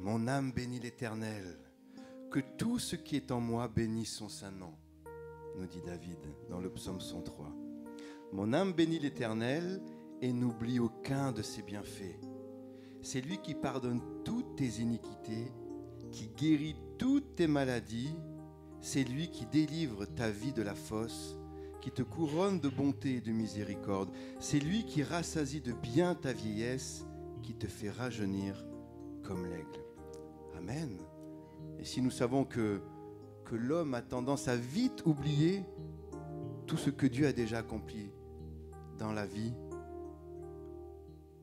Mon âme bénit l'Éternel, que tout ce qui est en moi bénisse son saint nom, nous dit David dans le psaume 103. Mon âme bénit l'Éternel et n'oublie aucun de ses bienfaits. C'est lui qui pardonne toutes tes iniquités, qui guérit toutes tes maladies. C'est lui qui délivre ta vie de la fosse, qui te couronne de bonté et de miséricorde. C'est lui qui rassasie de bien ta vieillesse, qui te fait rajeunir comme l'aigle. Amen. Et si nous savons que l'homme a tendance à vite oublier tout ce que Dieu a déjà accompli dans la vie,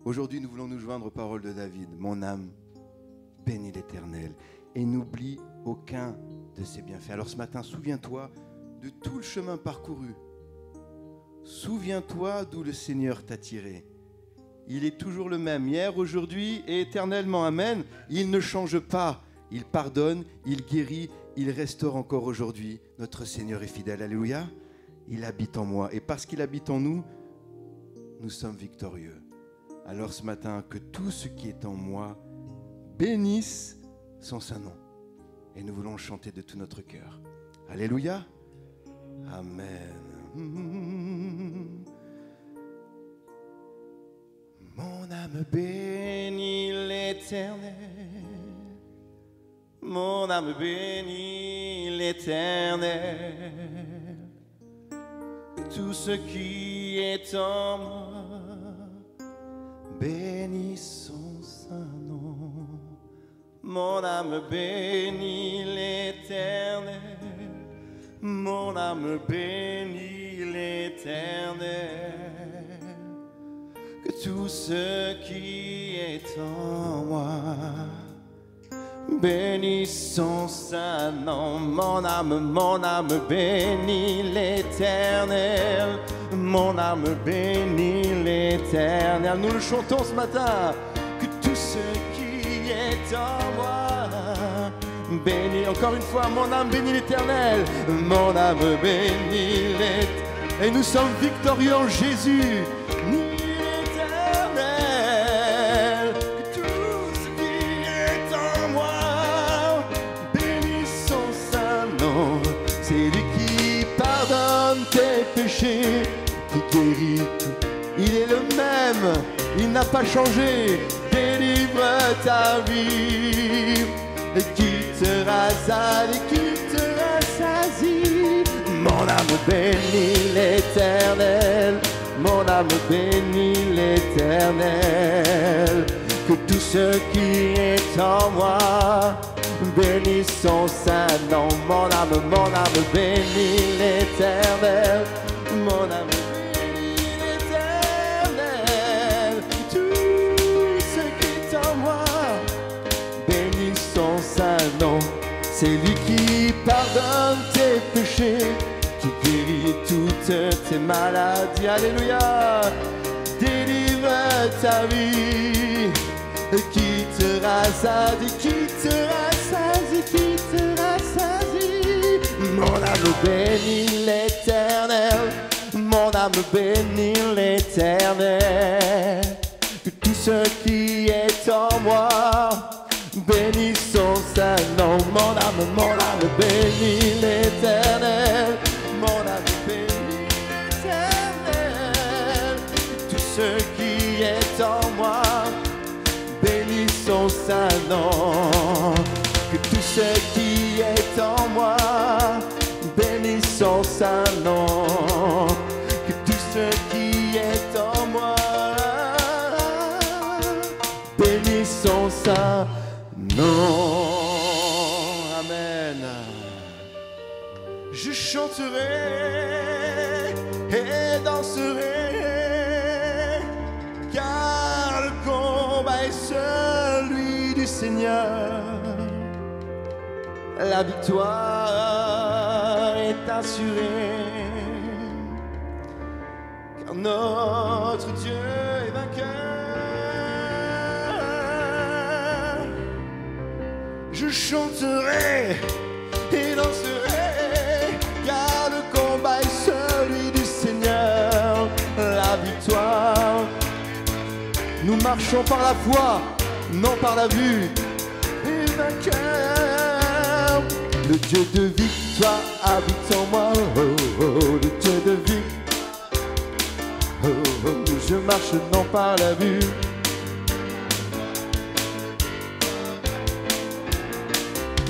aujourd'hui nous voulons nous joindre aux paroles de David. Mon âme bénit l'Éternel et n'oublie aucun de ses bienfaits. Alors ce matin, souviens-toi de tout le chemin parcouru. Souviens-toi d'où le Seigneur t'a tiré. Il est toujours le même, hier, aujourd'hui et éternellement. Amen. Il ne change pas. Il pardonne, il guérit, il restaure encore aujourd'hui. Notre Seigneur est fidèle. Alléluia. Il habite en moi. Et parce qu'il habite en nous, nous sommes victorieux. Alors ce matin, que tout ce qui est en moi bénisse son saint nom. Et nous voulons chanter de tout notre cœur. Alléluia. Amen. Mon âme bénit l'Éternel. Mon âme bénit l'Éternel. Tout ce qui est en moi bénit son saint nom. Mon âme bénit l'Éternel. Mon âme bénit l'Éternel. Que tout ce qui est en moi bénisse son saint nom. Mon âme bénit l'Éternel. Mon âme bénit l'Éternel. Nous le chantons ce matin. Que tout ce qui est en moi bénit, encore une fois, mon âme bénit l'Éternel. Mon âme bénit l'Éternel. Et nous sommes victorieux en Jésus. Qui guérit tout, il est le même, il n'a pas changé. Délivre ta vie et qui te rassasie. Mon âme bénit l'Éternel. Mon âme bénit l'Éternel. Que tout ce qui est en moi bénisse son saint nom. Mon âme bénit l'Éternel. Mon âme bénit l'Éternel. Tout ce qui est en moi bénit son saint nom. C'est lui qui pardonne tes péchés, qui guérit toutes tes maladies. Alléluia. Délivre ta vie, qui te rassasie, qui te rassasie, qui te rassasie. Mon âme bénit l'Éternel. Mon âme bénit l'Éternel. Que tout ce qui est en moi bénisse son saint nom. Mon âme bénit l'Éternel. Mon âme bénit l'Éternel. Tout ce qui est en moi bénisse son saint nom. Que tout ce qui est en moi bénisse son saint nom. Que tout ce qui est en moi bénisse son saint nom. Amen. Je chanterai et danserai, car le combat est celui du Seigneur. La victoire est assurée, car notre Dieu est vainqueur. Je chanterai et danserai, car le combat est celui du Seigneur. La victoire, nous marchons par la foi, non par la vue. est vainqueur. Le Dieu de victoire habite en moi. Oh, oh, le Dieu de victoire. Oh, oh, je marche non par la vue.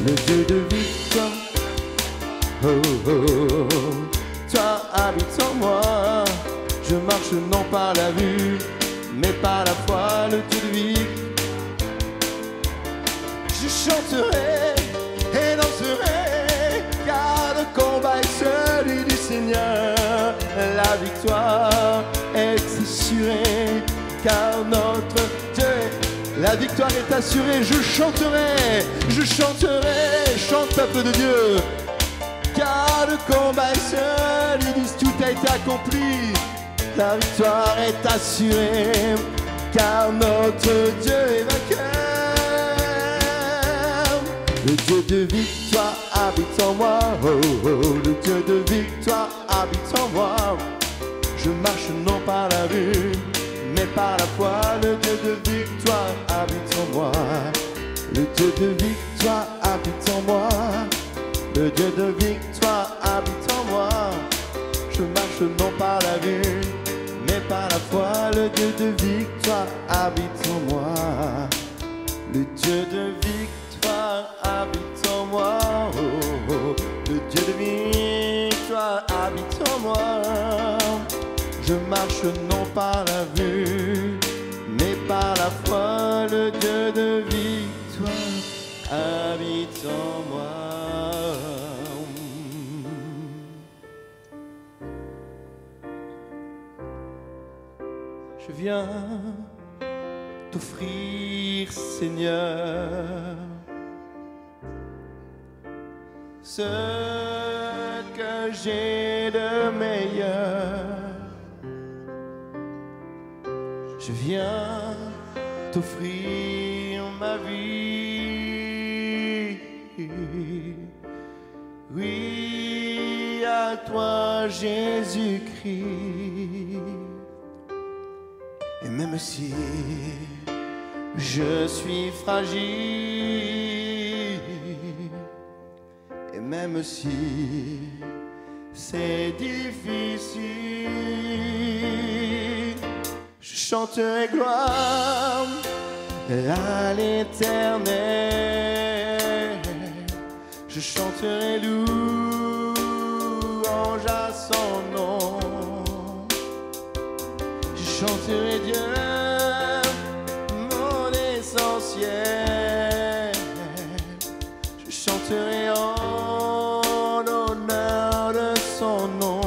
Le Dieu de victoire. Oh, oh, oh, toi habites en moi. Je marche non par la vue, mais par la foi, le Dieu de victoire. Je chanterai et danserai, car le combat est celui du Seigneur. La victoire est assurée, car notre Dieu, la victoire est assurée. Je chanterai, chante peuple de Dieu, car le combat est celui, disent tout a été accompli. La victoire est assurée, car notre Dieu est vainqueur. Le Dieu de victoire habite en moi. Oh, oh, le Dieu de victoire habite en moi. Je marche non par la vue, mais par la foi. Le Dieu de victoire habite en moi. Le Dieu de victoire habite en moi. Le Dieu de victoire habite en moi. Je marche non par la vue, mais par la foi. Le Dieu de victoire habite en moi. Le Dieu de victoire habite en moi. Oh, oh. Le Dieu de victoire habite en moi. Je marche non par la vue, mais par la foi. Le Dieu de victoire habite en moi. Je viens t'offrir, Seigneur, ce que j'ai de meilleur. Je viens t'offrir ma vie. Oui, à toi, Jésus-Christ. Et même si je suis fragile, et même si c'est difficile, je chanterai gloire à l'Éternel. Je chanterai louange à son nom. Je chanterai Dieu, mon essentiel. Je chanterai en l'honneur de son nom.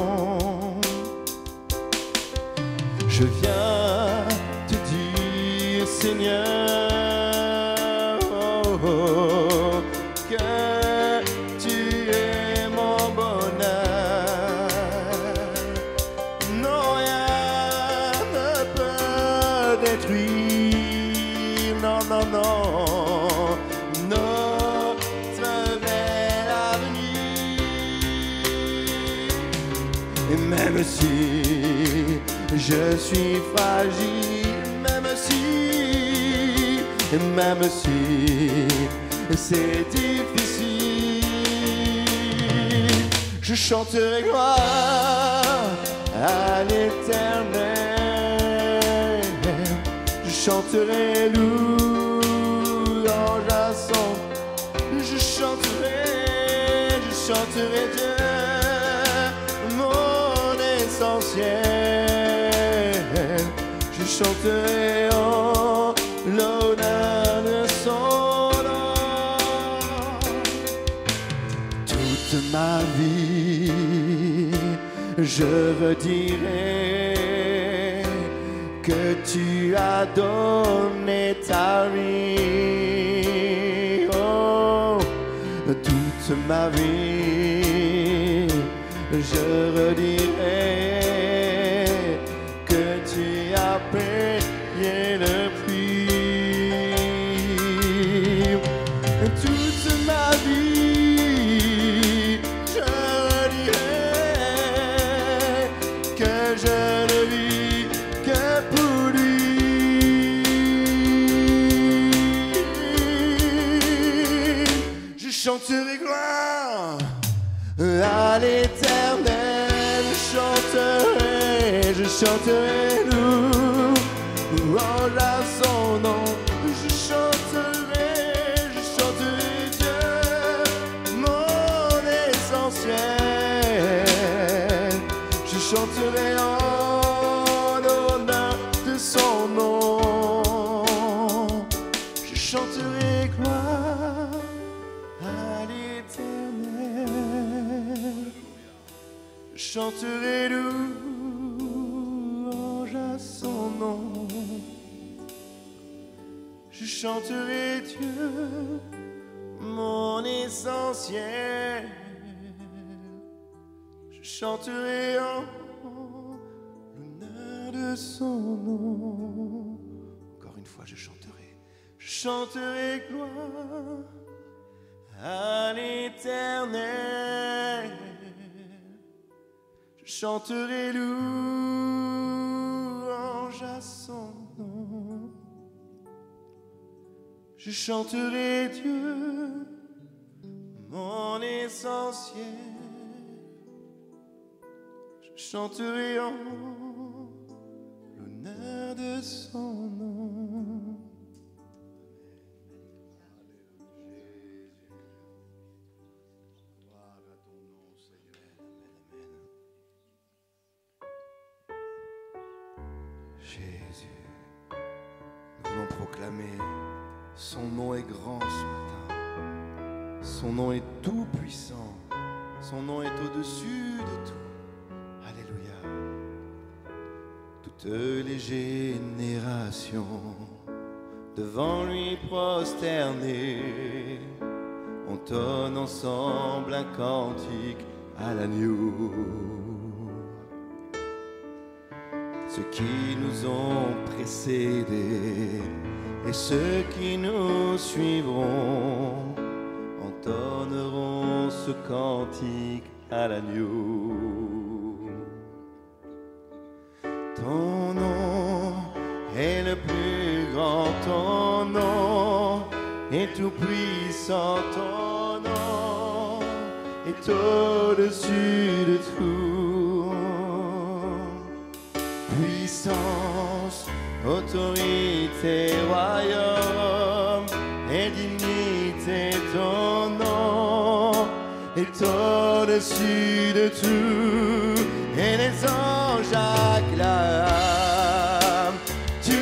Je viens te dire, Seigneur, oh, oh, que tu es mon bonheur. Non, rien ne peut détruire, non, non, non, notre bel avenir. Et même si je suis fragile, même si c'est difficile, je chanterai gloire à l'Éternel. Je chanterai louange à son. Je chanterai Dieu, mon essentiel. Je chanterai en l'honneur de son nom. Toute ma vie, je redirai que tu as donné ta vie. Oh, toute ma vie, je redirai que tu as payé le prix. Toute ma vie, je redirai que je ne vis que pour lui. chanterai gloire à l'Éternel. Je chanterai louange à son nom. Je chanterai Dieu, mon essentiel. Je chanterai en l'honneur de son nom. Je chanterai gloire à l'Éternel. Je chanterai louange à son nom. Je chanterai Dieu, mon essentiel. Je chanterai en l'honneur de son nom. Encore une fois, je chanterai gloire à l'Éternel. Je chanterai louange à son nom. Je chanterai Dieu, mon essentiel. Je chanterai en l'honneur de son nom. Gloire à ton nom, Seigneur. Amen. Jésus, nous voulons proclamer. Son nom est grand ce matin. Son nom est tout puissant. Son nom est au-dessus de tout. Alléluia. Toutes les générations devant lui prosternées entonnent ensemble un cantique à l'agneau. Ceux qui nous ont précédés et ceux qui nous suivront entonneront ce cantique à l'agneau. Ton nom est le plus grand, ton nom est tout puissant, ton nom est au-dessus de tout. Puissance, autorité, royaume et dignité, ton nom est au-dessus de tout. Et les anges acclament, tu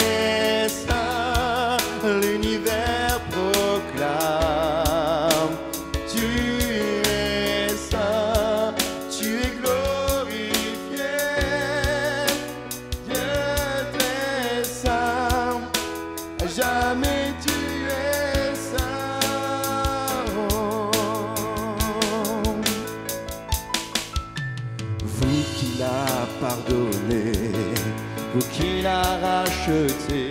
es saint, l'univers proclame, tu es saint, tu es glorifié. Jamais tu es saint. Vous qui l'a pardonné, vous qui l'a racheté,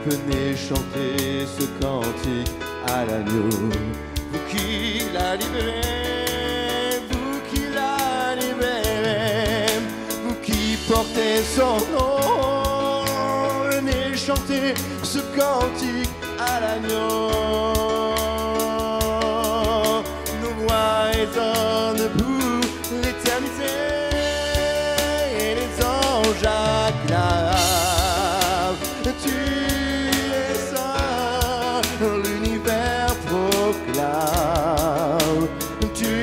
venez chanter ce cantique à l'agneau. Vous qui l'a libéré, vous qui l'a libéré, vous qui portez son nom, chanter ce cantique à l'agneau. Nos voix résonnent pour l'éternité et les anges acclament. Tu es saint, l'univers proclame. Tu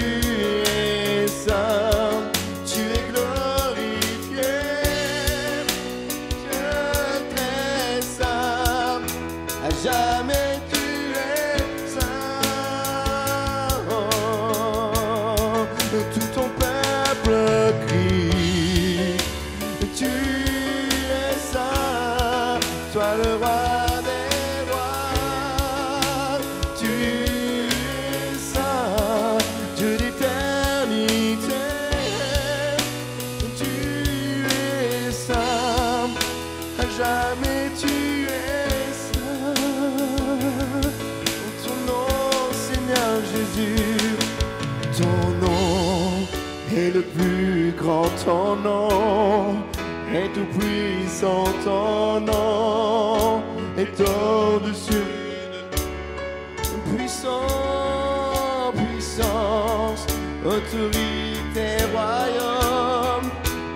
es saint, tu es glorifié. Jamais tu es saint. Tout ton peuple crie, tu es saint, toi le roi des rois. Tu es saint, Dieu d'éternité. Tu es saint, jamais tu es. Ton nom, Seigneur Jésus, ton nom est le plus grand, ton nom est tout puissant, ton nom est au-dessus. Puissant autorité, royaume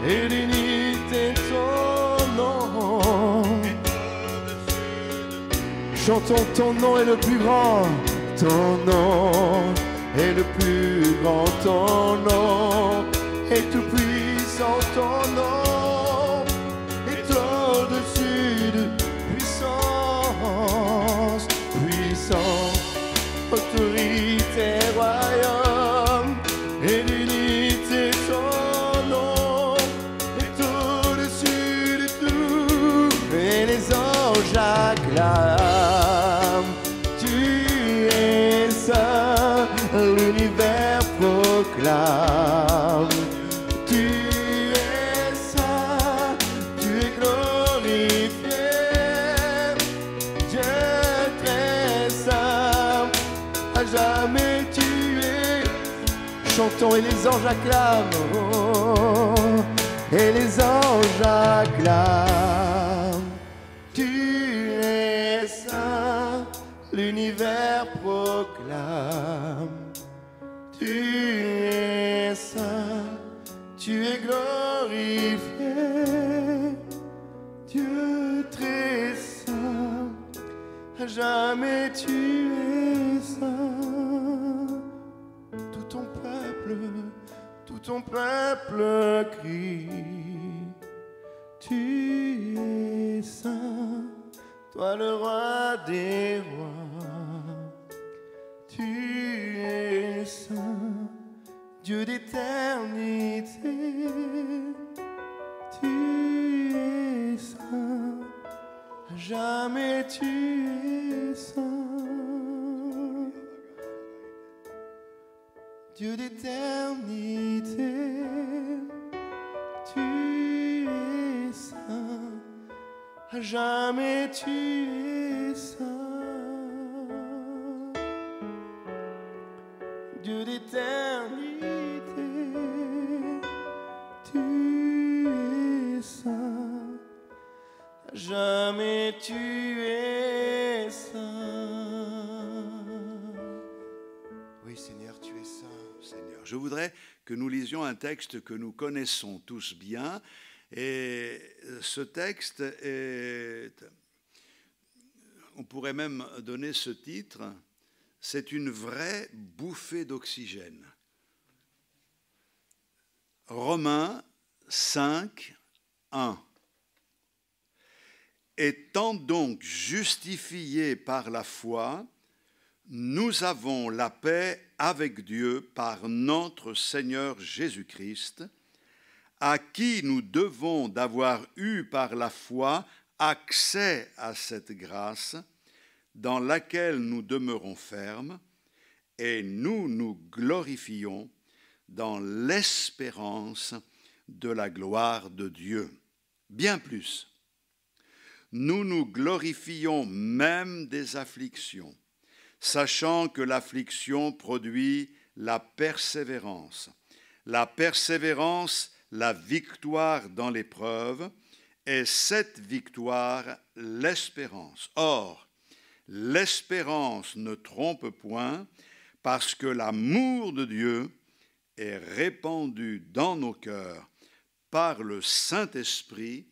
et dignité ton nom. Chantons ton nom est le plus grand, ton nom est le plus grand, ton nom est tout puissant, ton nom est au-dessus de puissance, puissance, autorité, royaume et l'unité, ton nom est au-dessus de tout, et les anges acclament, tu es saint, l'univers proclame, tu es saint, tu es glorifié, Dieu très saint, à jamais tu es. Chantons et les anges acclament, oh, et les anges acclament. Tu es saint, l'univers proclame. Tu es saint, tu es glorifié, Dieu très saint, à jamais tu es saint. Tout ton peuple crie, tu es saint, toi le roi des rois, tu es saint, Dieu d'éternité, tu es saint, jamais tu es saint. Dieu d'éternité, tu es saint, à jamais tu es saint. Dieu d'éternité, tu es saint, à jamais tu es saint. Oui, Seigneur, tu es saint. Seigneur. Je voudrais que nous lisions un texte que nous connaissons tous bien, et ce texte est, on pourrait même donner ce titre, c'est une vraie bouffée d'oxygène. Romains 5, 1. Étant donc justifiés par la foi, nous avons la paix avec Dieu par notre Seigneur Jésus-Christ, à qui nous devons d'avoir eu par la foi accès à cette grâce dans laquelle nous demeurons fermes, et nous nous glorifions dans l'espérance de la gloire de Dieu. Bien plus, nous nous glorifions même des afflictions, sachant que l'affliction produit la persévérance, la victoire dans l'épreuve, et cette victoire, l'espérance. Or, l'espérance ne trompe point, parce que l'amour de Dieu est répandu dans nos cœurs par le Saint-Esprit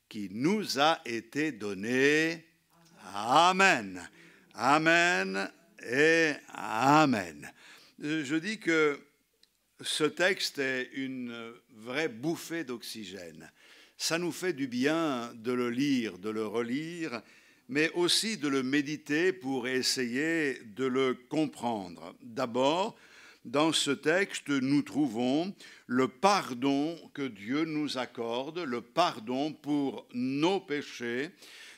qui nous a été donné. Amen. Amen et Amen. Je dis que ce texte est une vraie bouffée d'oxygène. Ça nous fait du bien de le lire, de le relire, mais aussi de le méditer pour essayer de le comprendre. D'abord, dans ce texte, nous trouvons le pardon que Dieu nous accorde, le pardon pour nos péchés.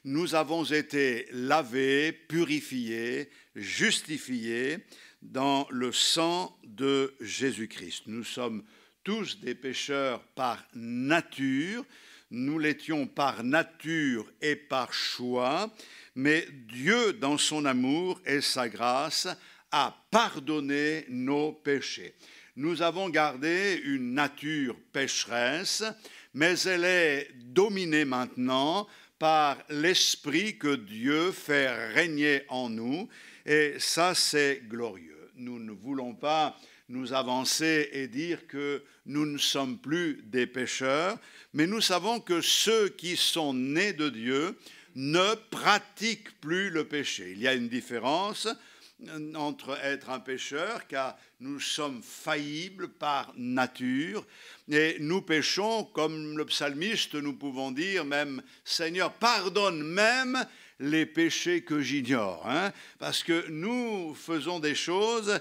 Nous avons été lavés, purifiés, justifiés dans le sang de Jésus-Christ. Nous sommes tous des pécheurs par nature. Nous l'étions par nature et par choix, mais Dieu, dans son amour et sa grâce, a pardonné nos péchés. Nous avons gardé une nature pécheresse, mais elle est dominée maintenant par l'Esprit que Dieu fait régner en nous, et ça c'est glorieux. Nous ne voulons pas nous avancer et dire que nous ne sommes plus des pécheurs, mais nous savons que ceux qui sont nés de Dieu ne pratiquent plus le péché. Il y a une différence entre être un pécheur, car nous sommes faillibles par nature, et nous péchons, comme le psalmiste, nous pouvons dire même, Seigneur, pardonne même les péchés que j'ignore, parce que nous faisons des choses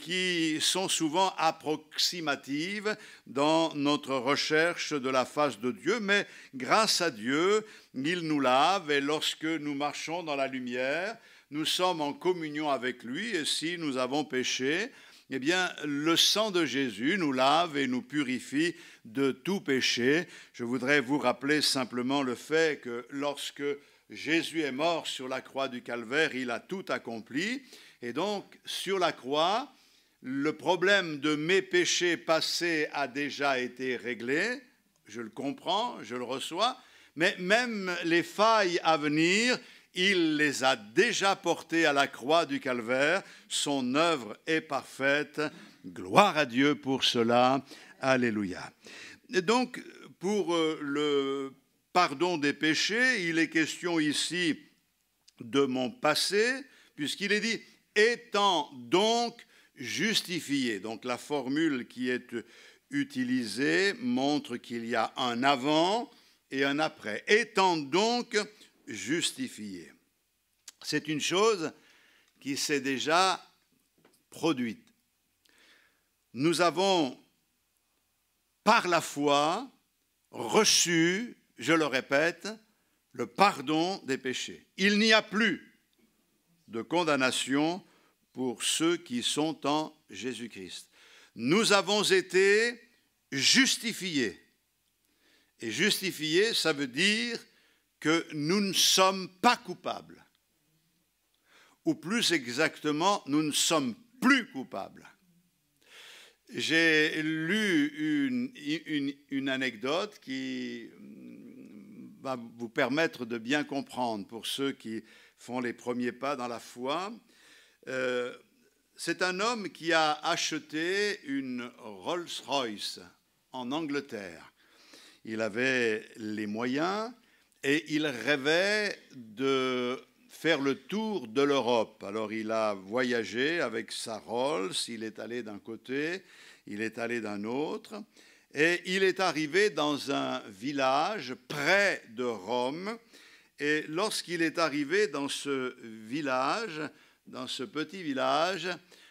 qui sont souvent approximatives dans notre recherche de la face de Dieu, mais grâce à Dieu, il nous lave, et lorsque nous marchons dans la lumière, nous sommes en communion avec lui, et si nous avons péché, eh bien, le sang de Jésus nous lave et nous purifie de tout péché. Je voudrais vous rappeler simplement le fait que lorsque Jésus est mort sur la croix du Calvaire, il a tout accompli. Et donc, sur la croix, le problème de mes péchés passés a déjà été réglé. Je le comprends, je le reçois. Mais même les failles à venir, il les a déjà portées à la croix du Calvaire. Son œuvre est parfaite. Gloire à Dieu pour cela. Alléluia. Et donc, pour le pardon des péchés, il est question ici de mon passé, puisqu'il est dit « étant donc justifié ». Donc la formule qui est utilisée montre qu'il y a un avant et un après. « Étant donc justifié ». C'est une chose qui s'est déjà produite. Nous avons, par la foi, reçu, je le répète, le pardon des péchés. Il n'y a plus de condamnation pour ceux qui sont en Jésus-Christ. Nous avons été justifiés. Et justifiés, ça veut dire que nous ne sommes pas coupables. Ou plus exactement, nous ne sommes plus coupables. J'ai lu une anecdote qui va vous permettre de bien comprendre pour ceux qui font les premiers pas dans la foi. C'est un homme qui a acheté une Rolls-Royce en Angleterre. Il avait les moyens et il rêvait de faire le tour de l'Europe. Alors il a voyagé avec sa Rolls, il est allé d'un côté, il est allé d'un autre, et il est arrivé dans un village près de Rome, et lorsqu'il est arrivé dans ce village, dans ce petit village,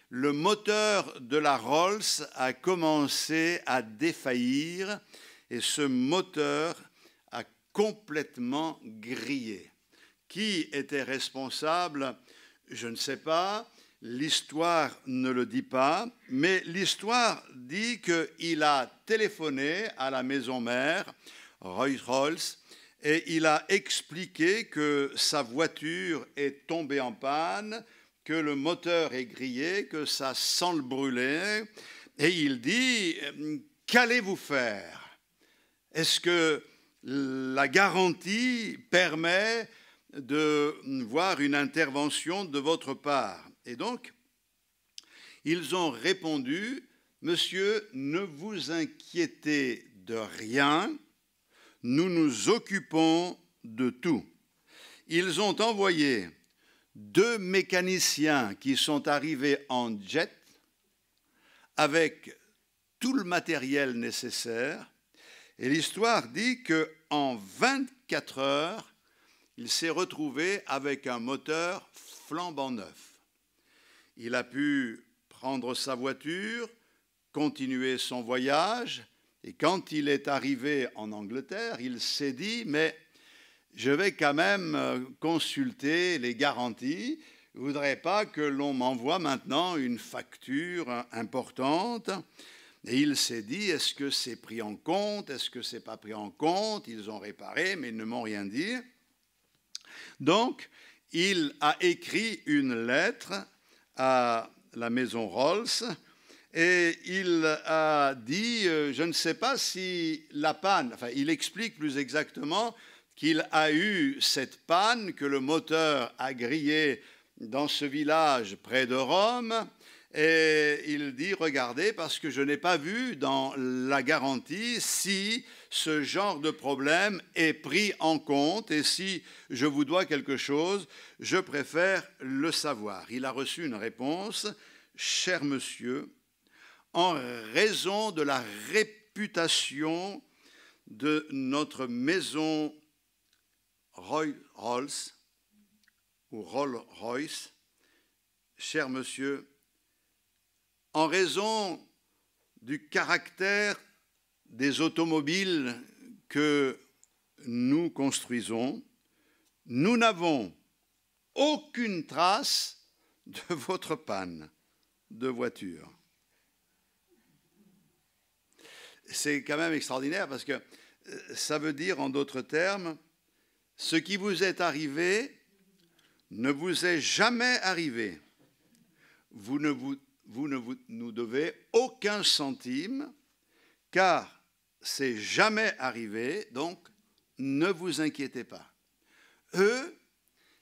le moteur de la Rolls a commencé à défaillir, et ce moteur a complètement grillé. Qui était responsable? Je ne sais pas. L'histoire ne le dit pas. Mais l'histoire dit qu'il a téléphoné à la maison mère, Rolls-Royce, et il a expliqué que sa voiture est tombée en panne, que le moteur est grillé, que ça sent le brûler. Et il dit, qu'allez-vous faire? Est-ce que la garantie permet de voir une intervention de votre part? Et donc, ils ont répondu, monsieur, ne vous inquiétez de rien, nous nous occupons de tout. Ils ont envoyé 2 mécaniciens qui sont arrivés en jet avec tout le matériel nécessaire. Et l'histoire dit qu'en 24 heures, il s'est retrouvé avec un moteur flambant neuf. Il a pu prendre sa voiture, continuer son voyage, et quand il est arrivé en Angleterre, il s'est dit, mais je vais quand même consulter les garanties. Je ne voudrais pas que l'on m'envoie maintenant une facture importante. Et il s'est dit, est-ce que c'est pris en compte? Est-ce que ce n'est pas pris en compte? Ils ont réparé, mais ils ne m'ont rien dit. Donc, il a écrit une lettre à la maison Rolls et il a dit, je ne sais pas si la panne, enfin, il explique plus exactement qu'il a eu cette panne, que le moteur a grillé dans ce village près de Rome, Et il dit, regardez, parce que je n'ai pas vu dans la garantie si ce genre de problème est pris en compte et si je vous dois quelque chose, je préfère le savoir. Il a reçu une réponse, cher monsieur, en raison de la réputation de notre maison Rolls ou Rolls-Royce, cher monsieur, en raison du caractère des automobiles que nous construisons, nous n'avons aucune trace de votre panne de voiture. C'est quand même extraordinaire parce que ça veut dire, en d'autres termes, ce qui vous est arrivé ne vous est jamais arrivé. Vous ne nous devez aucun centime, car c'est jamais arrivé, donc ne vous inquiétez pas. Eux,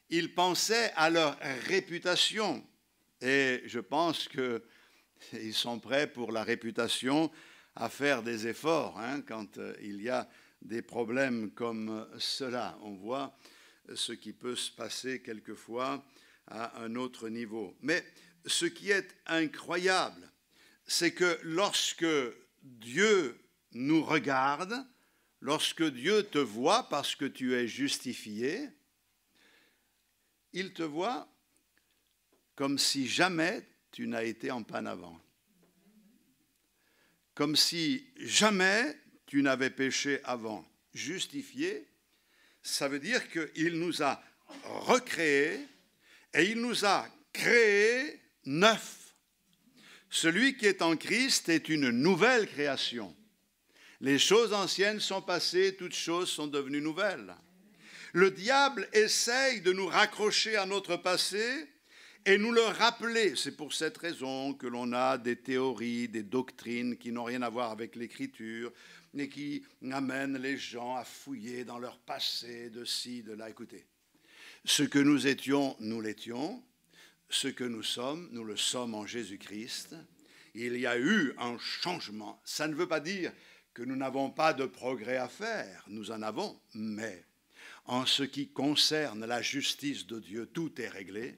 ils pensaient à leur réputation, et je pense qu'ils sont prêts pour la réputation à faire des efforts quand il y a des problèmes comme cela. On voit ce qui peut se passer quelquefois à un autre niveau. Mais ce qui est incroyable, c'est que lorsque Dieu nous regarde, lorsque Dieu te voit parce que tu es justifié, il te voit comme si jamais tu n'as été en panne avant. Comme si jamais tu n'avais péché avant. Justifié, ça veut dire qu'il nous a recréés et il nous a créés neufs. Celui qui est en Christ est une nouvelle création. Les choses anciennes sont passées, toutes choses sont devenues nouvelles. Le diable essaye de nous raccrocher à notre passé et nous le rappeler. C'est pour cette raison que l'on a des théories, des doctrines qui n'ont rien à voir avec l'Écriture et qui amènent les gens à fouiller dans leur passé, de ci, de là. Écoutez, ce que nous étions, nous l'étions. Ce que nous sommes, nous le sommes en Jésus-Christ. Il y a eu un changement. Ça ne veut pas dire que nous n'avons pas de progrès à faire. Nous en avons, mais en ce qui concerne la justice de Dieu, tout est réglé.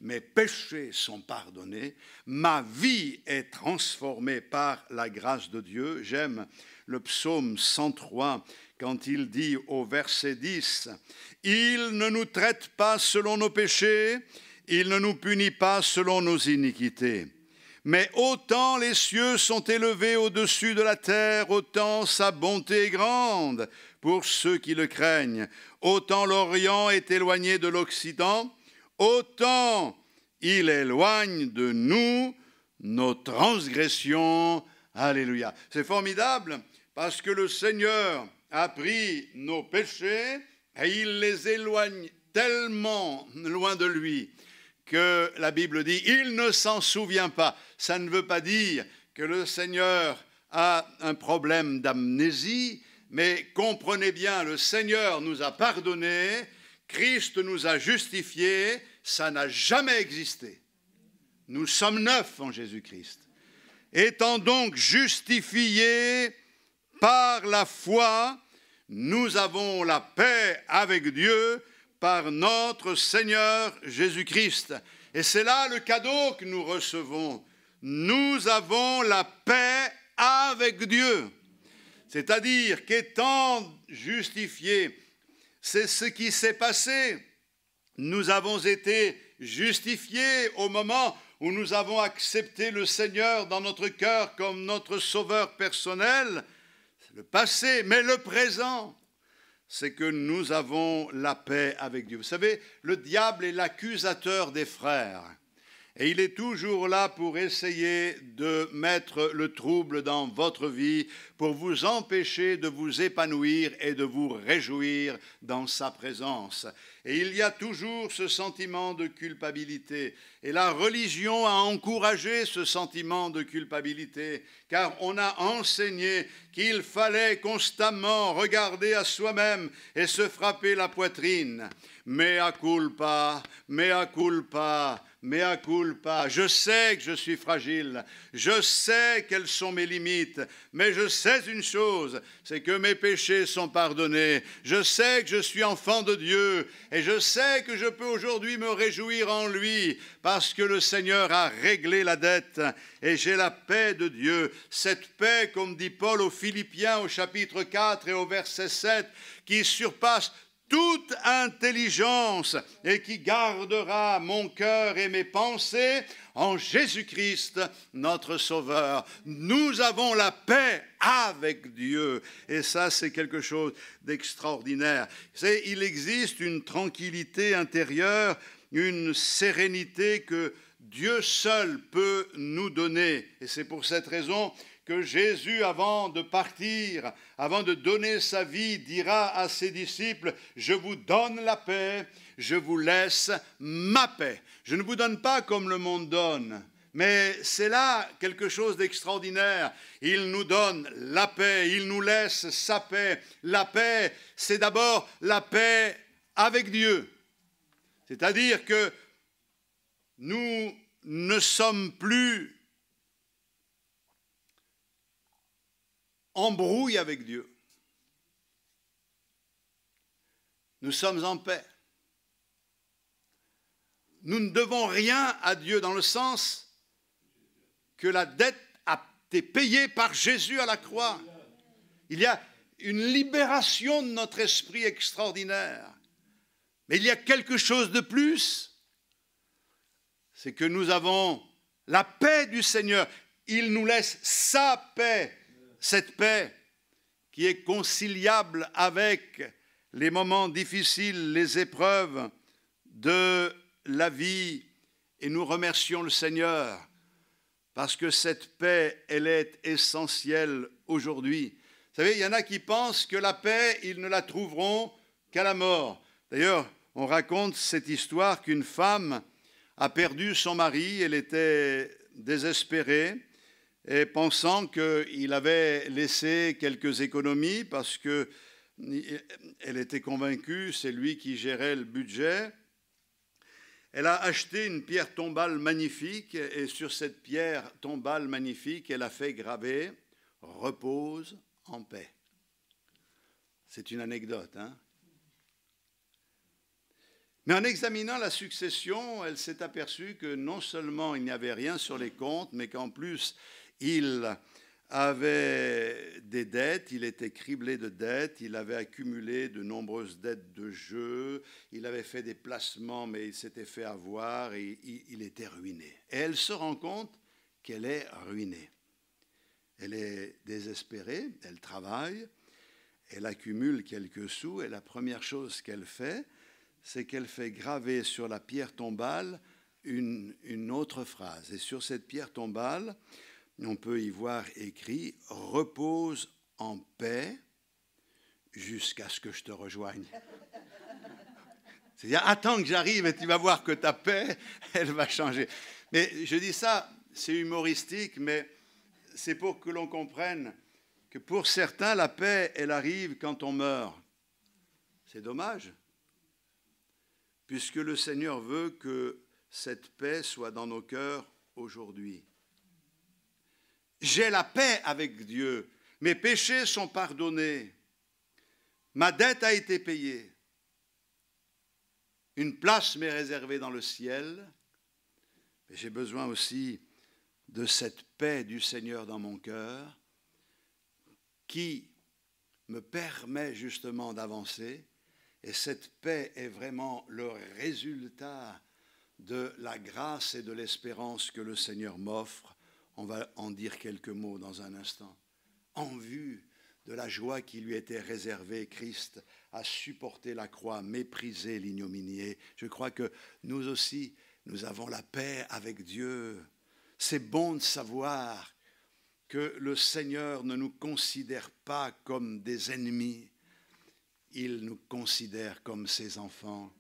Mes péchés sont pardonnés. Ma vie est transformée par la grâce de Dieu. J'aime le psaume 103 quand il dit au verset 10, « Il ne nous traite pas selon nos péchés, il ne nous punit pas selon nos iniquités. Mais autant les cieux sont élevés au-dessus de la terre, autant sa bonté est grande pour ceux qui le craignent. Autant l'Orient est éloigné de l'Occident, autant il éloigne de nous nos transgressions. » Alléluia. C'est formidable parce que le Seigneur a pris nos péchés et il les éloigne tellement loin de lui que la Bible dit, il ne s'en souvient pas. Ça ne veut pas dire que le Seigneur a un problème d'amnésie, mais comprenez bien, le Seigneur nous a pardonné, Christ nous a justifiés, ça n'a jamais existé. Nous sommes neufs en Jésus-Christ. Étant donc justifiés par la foi, nous avons la paix avec Dieu par notre Seigneur Jésus-Christ. Et c'est là le cadeau que nous recevons. Nous avons la paix avec Dieu. C'est-à-dire qu'étant justifiés, c'est ce qui s'est passé. Nous avons été justifiés au moment où nous avons accepté le Seigneur dans notre cœur comme notre sauveur personnel. C'est le passé, mais le présent, c'est que nous avons la paix avec Dieu. Vous savez, le diable est l'accusateur des frères. Et il est toujours là pour essayer de mettre le trouble dans votre vie, pour vous empêcher de vous épanouir et de vous réjouir dans sa présence. Et il y a toujours ce sentiment de culpabilité. Et la religion a encouragé ce sentiment de culpabilité, car on a enseigné qu'il fallait constamment regarder à soi-même et se frapper la poitrine. Mea culpa, mea culpa, mea culpa. Je sais que je suis fragile, je sais quelles sont mes limites, mais je sais une chose, c'est que mes péchés sont pardonnés. Je sais que je suis enfant de Dieu et je sais que je peux aujourd'hui me réjouir en lui parce que le Seigneur a réglé la dette et j'ai la paix de Dieu. Cette paix, comme dit Paul aux Philippiens au chapitre 4 et au verset 7, qui surpasse toute intelligence et qui gardera mon cœur et mes pensées en Jésus-Christ, notre Sauveur. Nous avons la paix avec Dieu. Et ça, c'est quelque chose d'extraordinaire. Il existe une tranquillité intérieure, une sérénité que Dieu seul peut nous donner. Et c'est pour cette raison que Jésus, avant de partir, avant de donner sa vie, dira à ses disciples, « Je vous donne la paix, je vous laisse ma paix. Je ne vous donne pas comme le monde donne. » Mais c'est là quelque chose d'extraordinaire. Il nous donne la paix, il nous laisse sa paix. La paix, c'est d'abord la paix avec Dieu. C'est-à-dire que nous ne sommes plus embrouille avec Dieu. Nous sommes en paix. Nous ne devons rien à Dieu dans le sens que la dette a été payée par Jésus à la croix. Il y a une libération de notre esprit extraordinaire. Mais il y a quelque chose de plus, c'est que nous avons la paix du Seigneur. Il nous laisse sa paix. Cette paix qui est conciliable avec les moments difficiles, les épreuves de la vie. Et nous remercions le Seigneur parce que cette paix, elle est essentielle aujourd'hui. Vous savez, il y en a qui pensent que la paix, ils ne la trouveront qu'à la mort. D'ailleurs, on raconte cette histoire qu'une femme a perdu son mari, elle était désespérée. Et pensant qu'il avait laissé quelques économies parce qu'elle était convaincue, c'est lui qui gérait le budget. Elle a acheté une pierre tombale magnifique et sur cette pierre tombale magnifique, elle a fait graver « Repose en paix ». C'est une anecdote, hein? Mais en examinant la succession, elle s'est aperçue que non seulement il n'y avait rien sur les comptes, mais qu'en plus, il avait des dettes, il était criblé de dettes, il avait accumulé de nombreuses dettes de jeu, il avait fait des placements, mais il s'était fait avoir et il était ruiné. Et elle se rend compte qu'elle est ruinée. Elle est désespérée, elle travaille, elle accumule quelques sous et la première chose qu'elle fait, c'est qu'elle fait graver sur la pierre tombale une autre phrase. Et sur cette pierre tombale, on peut y voir écrit « Repose en paix jusqu'à ce que je te rejoigne ». C'est-à-dire, attends que j'arrive et tu vas voir que ta paix, elle va changer. Mais je dis ça, c'est humoristique, mais c'est pour que l'on comprenne que pour certains, la paix, elle arrive quand on meurt. C'est dommage, puisque le Seigneur veut que cette paix soit dans nos cœurs aujourd'hui. J'ai la paix avec Dieu, mes péchés sont pardonnés, ma dette a été payée, une place m'est réservée dans le ciel, mais j'ai besoin aussi de cette paix du Seigneur dans mon cœur qui me permet justement d'avancer, et cette paix est vraiment le résultat de la grâce et de l'espérance que le Seigneur m'offre. On va en dire quelques mots dans un instant. En vue de la joie qui lui était réservée, Christ a supporté la croix, méprisé l'ignominie. Je crois que nous aussi, nous avons la paix avec Dieu. C'est bon de savoir que le Seigneur ne nous considère pas comme des ennemis. Il nous considère comme ses enfants.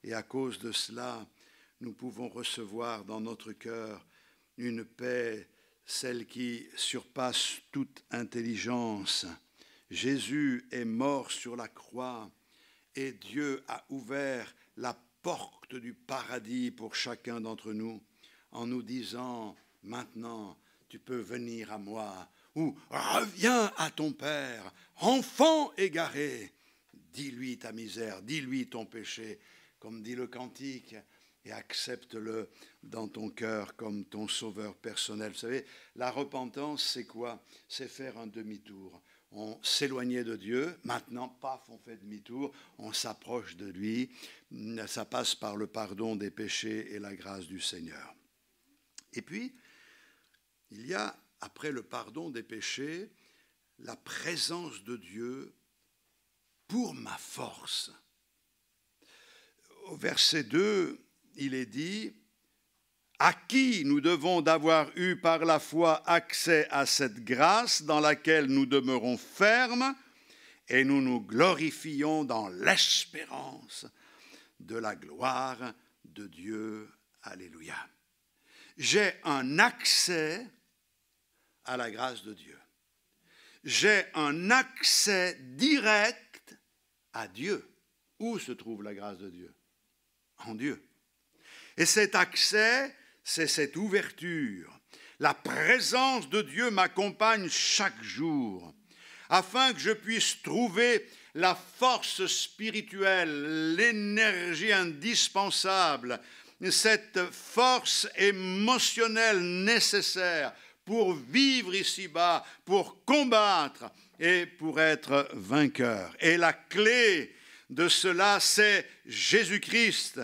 Et à cause de cela, nous pouvons recevoir dans notre cœur une paix, celle qui surpasse toute intelligence. Jésus est mort sur la croix et Dieu a ouvert la porte du paradis pour chacun d'entre nous en nous disant « Maintenant, tu peux venir à moi » ou « Reviens à ton Père, enfant égaré, dis-lui ta misère, dis-lui ton péché », comme dit le cantique, et accepte-le dans ton cœur comme ton sauveur personnel. Vous savez, la repentance, c'est quoi? C'est faire un demi-tour. On s'éloignait de Dieu, maintenant, paf, on fait demi-tour, on s'approche de lui. Ça passe par le pardon des péchés et la grâce du Seigneur. Et puis, il y a, après le pardon des péchés, la présence de Dieu pour ma force. Au verset 2, il est dit « À qui nous devons d'avoir eu par la foi accès à cette grâce dans laquelle nous demeurons fermes et nous nous glorifions dans l'espérance de la gloire de Dieu. » Alléluia. J'ai un accès à la grâce de Dieu. J'ai un accès direct à Dieu. Où se trouve la grâce de Dieu? En Dieu. Et cet accès, c'est cette ouverture. La présence de Dieu m'accompagne chaque jour, afin que je puisse trouver la force spirituelle, l'énergie indispensable, cette force émotionnelle nécessaire pour vivre ici-bas, pour combattre et pour être vainqueur. Et la clé de cela, c'est Jésus-Christ.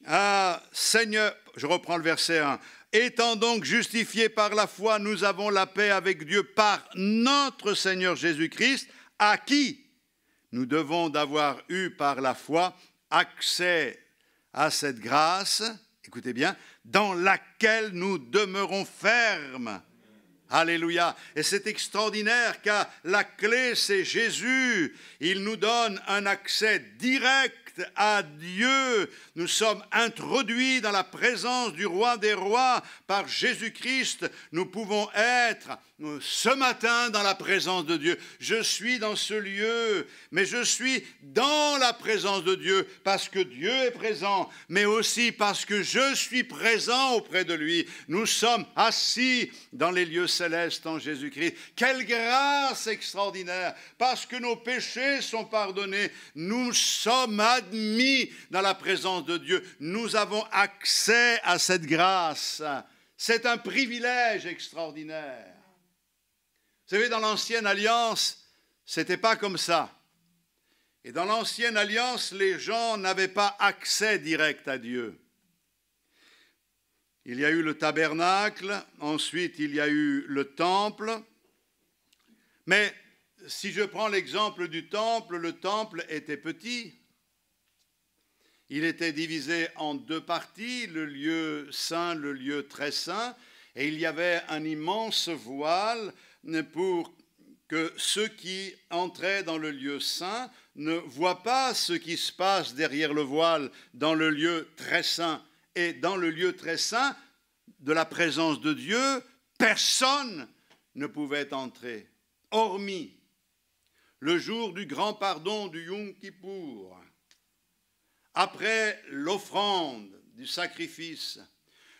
Ah, Seigneur, je reprends le verset 1. Étant donc justifiés par la foi, nous avons la paix avec Dieu par notre Seigneur Jésus-Christ, à qui nous devons d'avoir eu par la foi accès à cette grâce, écoutez bien, dans laquelle nous demeurons fermes. Alléluia. Et c'est extraordinaire car la clé, c'est Jésus. Il nous donne un accès direct à Dieu. Nous sommes introduits dans la présence du Roi des Rois par Jésus-Christ. Nous pouvons être ce matin dans la présence de Dieu. Je suis dans ce lieu, mais je suis dans la présence de Dieu parce que Dieu est présent, mais aussi parce que je suis présent auprès de lui. Nous sommes assis dans les lieux célestes en Jésus-Christ. Quelle grâce extraordinaire! Parce que nos péchés sont pardonnés, nous sommes admis dans la présence de Dieu. Nous avons accès à cette grâce. C'est un privilège extraordinaire. Vous savez, dans l'Ancienne Alliance, ce n'était pas comme ça. Et dans l'Ancienne Alliance, les gens n'avaient pas accès direct à Dieu. Il y a eu le tabernacle, ensuite il y a eu le temple. Mais si je prends l'exemple du temple, le temple était petit. Il était divisé en deux parties, le lieu saint, le lieu très saint, et il y avait un immense voile pour que ceux qui entraient dans le lieu saint ne voient pas ce qui se passe derrière le voile dans le lieu très saint. Et dans le lieu très saint, de la présence de Dieu, personne ne pouvait entrer, hormis le jour du grand pardon du Yom Kippour, après l'offrande du sacrifice.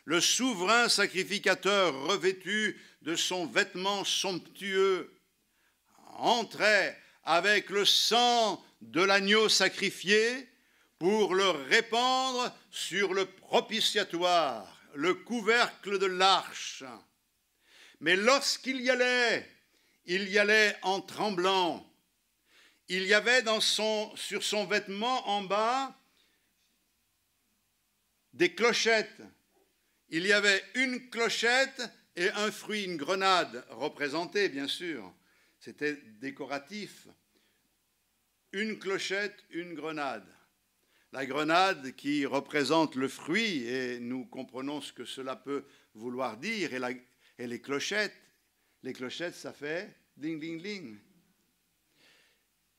Le souverain sacrificateur revêtu de son vêtement somptueux entrait avec le sang de l'agneau sacrifié pour le répandre sur le propitiatoire, le couvercle de l'arche. Mais lorsqu'il y allait en tremblant. Il y avait sur son vêtement en bas des clochettes. Il y avait une clochette et un fruit, une grenade représentée, bien sûr. C'était décoratif. Une clochette, une grenade. La grenade qui représente le fruit, et nous comprenons ce que cela peut vouloir dire, et les clochettes, ça fait ding, ding, ding.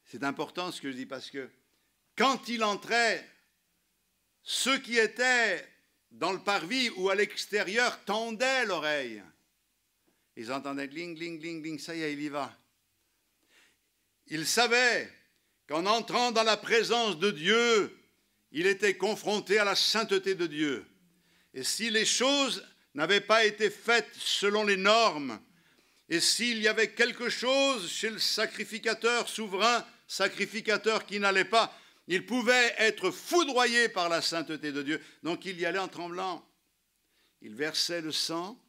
C'est important ce que je dis, parce que quand il entrait ceux qui étaient dans le parvis ou à l'extérieur tendaient l'oreille. Ils entendaient gling, gling, gling, gling, ça y est, il y va. Ils savaient qu'en entrant dans la présence de Dieu, il était confronté à la sainteté de Dieu. Et si les choses n'avaient pas été faites selon les normes, et s'il y avait quelque chose chez le sacrificateur souverain, sacrificateur qui n'allait pas, il pouvait être foudroyé par la sainteté de Dieu. Donc il y allait en tremblant. Il versait le sang,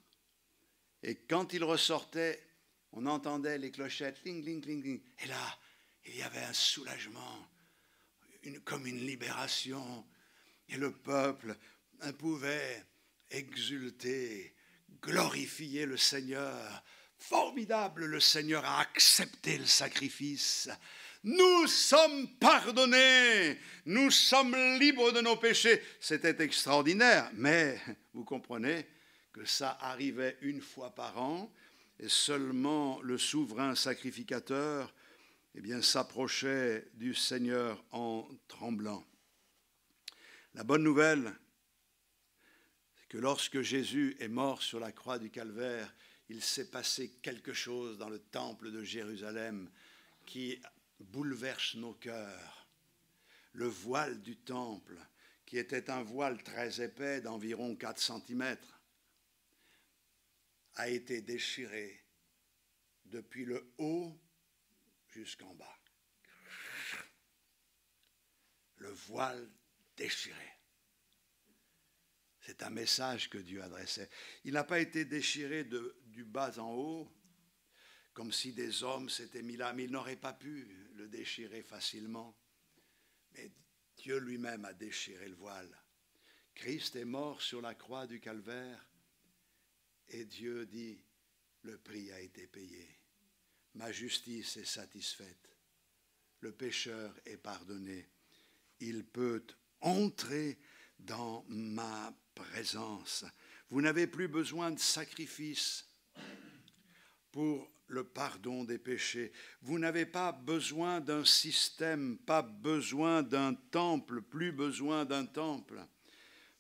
et quand il ressortait, on entendait les clochettes, cling, cling, cling, cling. Et là, il y avait un soulagement, comme une libération. Et le peuple pouvait exulter, glorifier le Seigneur. Formidable, le Seigneur a accepté le sacrifice. Nous sommes pardonnés, nous sommes libres de nos péchés. C'était extraordinaire, mais vous comprenez que ça arrivait une fois par an et seulement le souverain sacrificateur s'approchait du Seigneur en tremblant. La bonne nouvelle, c'est que lorsque Jésus est mort sur la croix du Calvaire, il s'est passé quelque chose dans le temple de Jérusalem qui bouleverse nos cœurs. Le voile du temple, qui était un voile très épais d'environ 4 cm, a été déchiré depuis le haut jusqu'en bas. Le voile déchiré. C'est un message que Dieu adressait. Il n'a pas été déchiré du bas en haut, comme si des hommes s'étaient mis là, mais ils n'auraient pas pu le déchirer facilement. Mais Dieu lui-même a déchiré le voile. Christ est mort sur la croix du Calvaire et Dieu dit, le prix a été payé. Ma justice est satisfaite. Le pécheur est pardonné. Il peut entrer dans ma présence. Vous n'avez plus besoin de sacrifice pour le pardon des péchés. Vous n'avez pas besoin d'un système, pas besoin d'un temple, plus besoin d'un temple,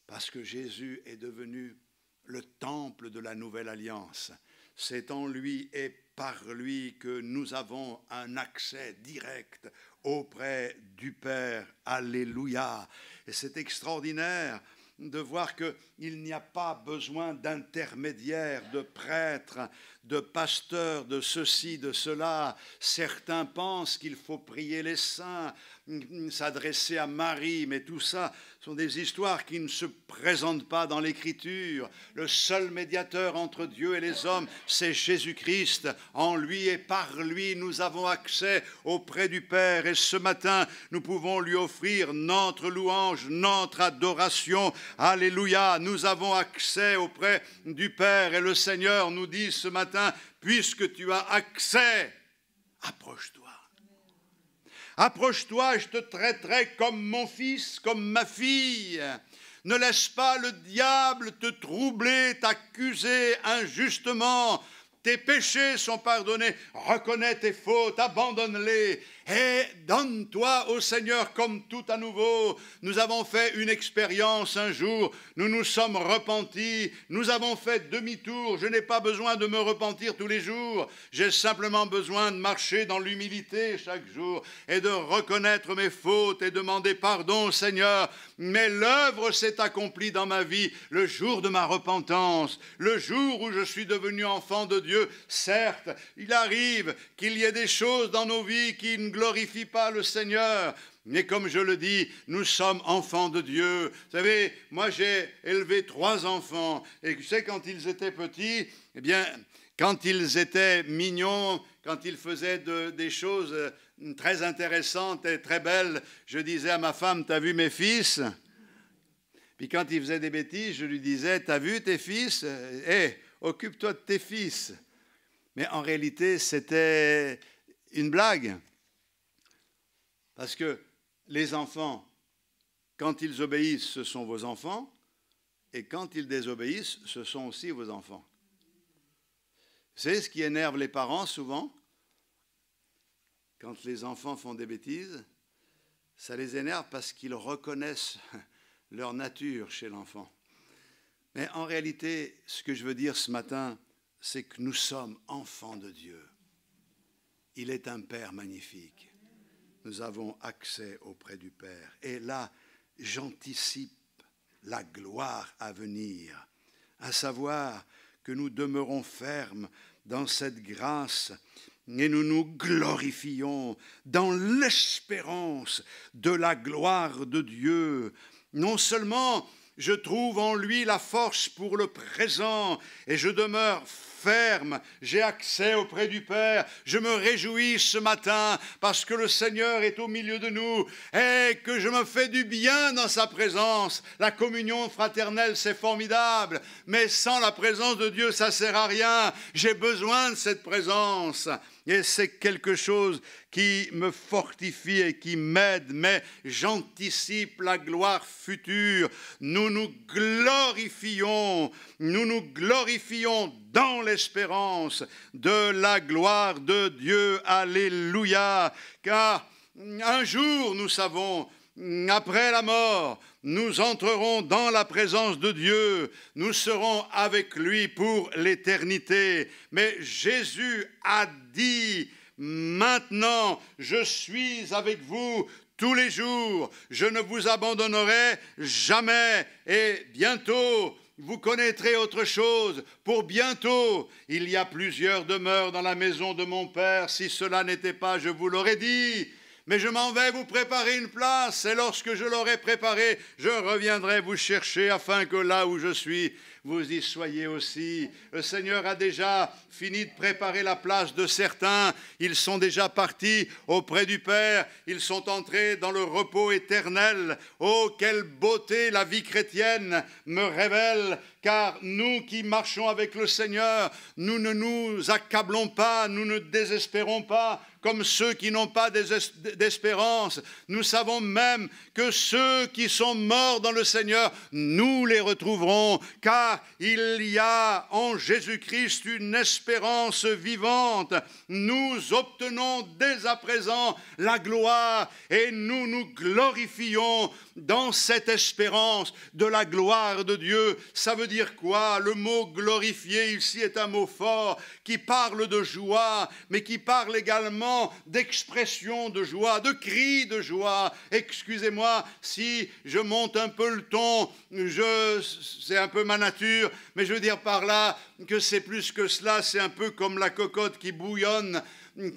parce que Jésus est devenu le temple de la nouvelle alliance. C'est en lui et par lui que nous avons un accès direct auprès du Père. Alléluia. Et c'est extraordinaire de voir qu'il n'y a pas besoin d'intermédiaires, de prêtres, de pasteurs, de ceci, de cela. Certains pensent qu'il faut prier les saints, s'adresser à Marie, mais tout ça sont des histoires qui ne se présentent pas dans l'Écriture. Le seul médiateur entre Dieu et les hommes, c'est Jésus-Christ. En lui et par lui, nous avons accès auprès du Père. Et ce matin, nous pouvons lui offrir notre louange, notre adoration. Alléluia, nous avons accès auprès du Père. Et le Seigneur nous dit ce matin, puisque tu as accès, approche-toi. Approche-toi, je te traiterai comme mon fils, comme ma fille. Ne laisse pas le diable te troubler, t'accuser injustement. Tes péchés sont pardonnés. Reconnais tes fautes, abandonne-les et donne-toi au Seigneur comme tout à nouveau. Nous avons fait une expérience un jour, nous nous sommes repentis, nous avons fait demi-tour. Je n'ai pas besoin de me repentir tous les jours, j'ai simplement besoin de marcher dans l'humilité chaque jour et de reconnaître mes fautes et demander pardon au Seigneur. Mais l'œuvre s'est accomplie dans ma vie le jour de ma repentance, le jour où je suis devenu enfant de Dieu. Certes, il arrive qu'il y ait des choses dans nos vies qui ne glorifient pas le Seigneur, mais comme je le dis, nous sommes enfants de Dieu. Vous savez, moi j'ai élevé 3 enfants, et tu sais, quand ils étaient petits, eh bien, quand ils étaient mignons, quand ils faisaient des choses très intéressantes et très belles, je disais à ma femme, t'as vu mes fils? Puis quand ils faisaient des bêtises, je lui disais, t'as vu tes fils? Occupe-toi de tes fils. Mais en réalité, c'était une blague. Parce que les enfants, quand ils obéissent, ce sont vos enfants, et quand ils désobéissent, ce sont aussi vos enfants. Vous savez ce qui énerve les parents souvent? Quand les enfants font des bêtises, ça les énerve parce qu'ils reconnaissent leur nature chez l'enfant. Mais en réalité, ce que je veux dire ce matin, c'est que nous sommes enfants de Dieu. Il est un Père magnifique. Nous avons accès auprès du Père. Et là, j'anticipe la gloire à venir, à savoir que nous demeurons fermes dans cette grâce et nous nous glorifions dans l'espérance de la gloire de Dieu. Non seulement je trouve en lui la force pour le présent et je demeure ferme, j'ai accès auprès du Père, je me réjouis ce matin parce que le Seigneur est au milieu de nous et que je me fais du bien dans sa présence. La communion fraternelle, c'est formidable, mais sans la présence de Dieu, ça ne sert à rien. J'ai besoin de cette présence. Et c'est quelque chose qui me fortifie et qui m'aide, mais j'anticipe la gloire future. Nous nous glorifions dans l'espérance de la gloire de Dieu. Alléluia. Car un jour, nous savons, après la mort, nous entrerons dans la présence de Dieu, nous serons avec lui pour l'éternité. Mais Jésus a dit, maintenant je suis avec vous tous les jours, je ne vous abandonnerai jamais. Et bientôt, vous connaîtrez autre chose. Pour bientôt, il y a plusieurs demeures dans la maison de mon Père. Si cela n'était pas, je vous l'aurais dit. Mais je m'en vais vous préparer une place, et lorsque je l'aurai préparée, je reviendrai vous chercher, afin que là où je suis, vous y soyez aussi. Le Seigneur a déjà fini de préparer la place de certains. Ils sont déjà partis auprès du Père. Ils sont entrés dans le repos éternel. Oh, quelle beauté la vie chrétienne me révèle, car nous qui marchons avec le Seigneur, nous ne nous accablons pas, nous ne désespérons pas, comme ceux qui n'ont pas d'espérance. Nous savons même que ceux qui sont morts dans le Seigneur, nous les retrouverons, car il y a en Jésus-Christ une espérance vivante. Nous obtenons dès à présent la gloire et nous nous glorifions dans cette espérance de la gloire de Dieu. Ça veut dire quoi? Le mot glorifier ici est un mot fort qui parle de joie, mais qui parle également d'expression de joie, de cris de joie. Excusez-moi si je monte un peu le ton, c'est un peu ma nature, mais je veux dire par là que c'est plus que cela, c'est un peu comme la cocotte qui bouillonne,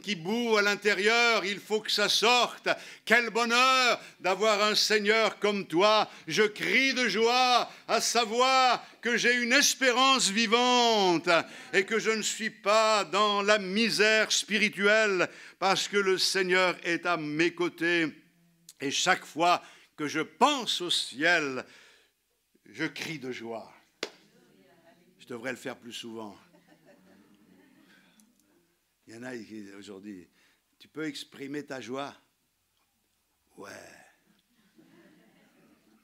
qui bout à l'intérieur, il faut que ça sorte. Quel bonheur d'avoir un Seigneur comme toi. Je crie de joie à savoir que j'ai une espérance vivante et que je ne suis pas dans la misère spirituelle parce que le Seigneur est à mes côtés. Et chaque fois que je pense au ciel, je crie de joie. Je devrais le faire plus souvent. Il y en a qui disent aujourd'hui, tu peux exprimer ta joie? Ouais.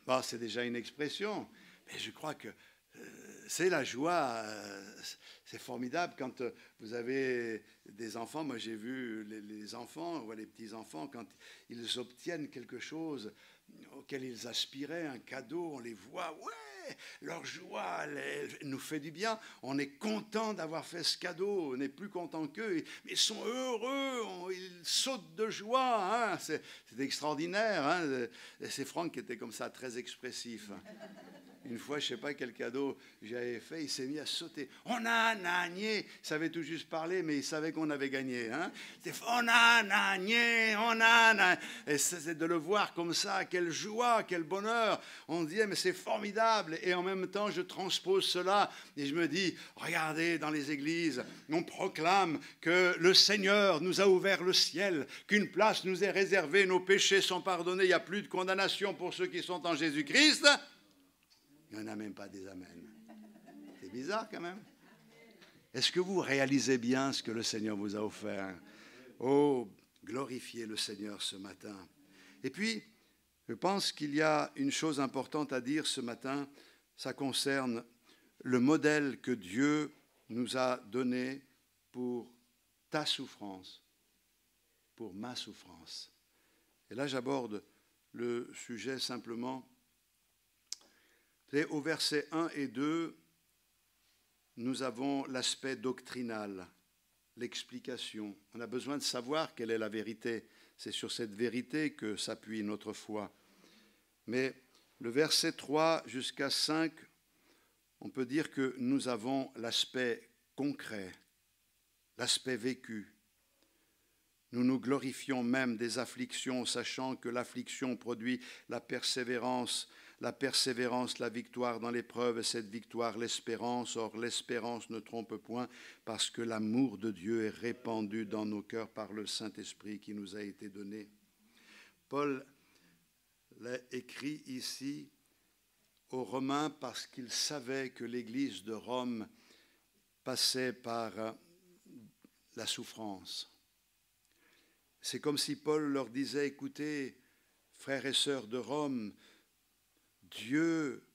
Bon, c'est déjà une expression, mais je crois que c'est la joie. C'est formidable quand vous avez des enfants. Moi, j'ai vu les enfants, ou les petits-enfants, quand ils obtiennent quelque chose auquel ils aspiraient, un cadeau, on les voit, ouais, leur joie elle nous fait du bien. On est content d'avoir fait ce cadeau, on n'est plus content qu'eux. Ils sont heureux, ils sautent de joie. Hein. C'est extraordinaire. Hein. C'est Franck qui était comme ça, très expressif. Une fois, je ne sais pas quel cadeau j'avais fait, il s'est mis à sauter. On a gagné. Il savait tout juste parler, mais il savait qu'on avait gagné. Hein. On a gagné, on a gagné. Et c'est de le voir comme ça, quelle joie, quel bonheur. On dit, mais c'est formidable. Et en même temps, je transpose cela et je me dis, regardez, dans les églises, on proclame que le Seigneur nous a ouvert le ciel, qu'une place nous est réservée, nos péchés sont pardonnés, il n'y a plus de condamnation pour ceux qui sont en Jésus-Christ. Il n'y en a même pas des amens. C'est bizarre quand même. Est-ce que vous réalisez bien ce que le Seigneur vous a offert? Oh, glorifiez le Seigneur ce matin. Et puis, je pense qu'il y a une chose importante à dire ce matin. Ça concerne le modèle que Dieu nous a donné pour ta souffrance, pour ma souffrance. Et là, j'aborde le sujet simplement Et au verset 1 et 2, nous avons l'aspect doctrinal, l'explication. On a besoin de savoir quelle est la vérité. C'est sur cette vérité que s'appuie notre foi. Mais le verset 3 jusqu'à 5, on peut dire que nous avons l'aspect concret, l'aspect vécu. Nous nous glorifions même des afflictions, sachant que l'affliction produit la persévérance, la victoire dans l'épreuve, et cette victoire, l'espérance. Or, l'espérance ne trompe point, parce que l'amour de Dieu est répandu dans nos cœurs par le Saint-Esprit qui nous a été donné. Paul l'a écrit ici aux Romains parce qu'il savait que l'Église de Rome passait par la souffrance. C'est comme si Paul leur disait, écoutez, frères et sœurs de Rome, Dieu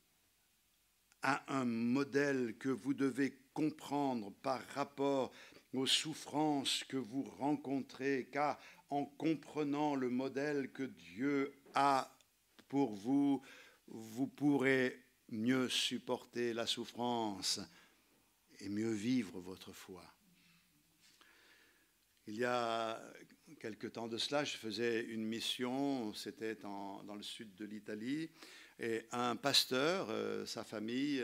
a un modèle que vous devez comprendre par rapport aux souffrances que vous rencontrez, car en comprenant le modèle que Dieu a pour vous, vous pourrez mieux supporter la souffrance et mieux vivre votre foi. Il y a quelque temps de cela, je faisais une mission, c'était dans le sud de l'Italie, et un pasteur, sa famille,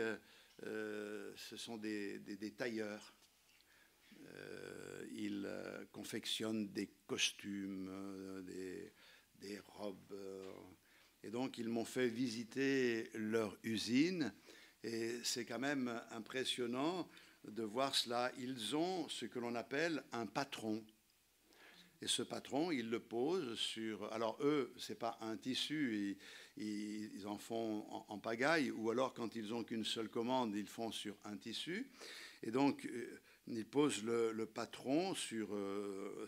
ce sont des tailleurs. Ils confectionnent des costumes, des robes. Et donc, ils m'ont fait visiter leur usine. Et c'est quand même impressionnant de voir cela. Ils ont ce que l'on appelle un patron. Et ce patron, il le pose sur... Alors eux, ce n'est pas un tissu, ils en font en pagaille, ou alors quand ils n'ont qu'une seule commande, ils font sur un tissu. Et donc, ils posent le patron sur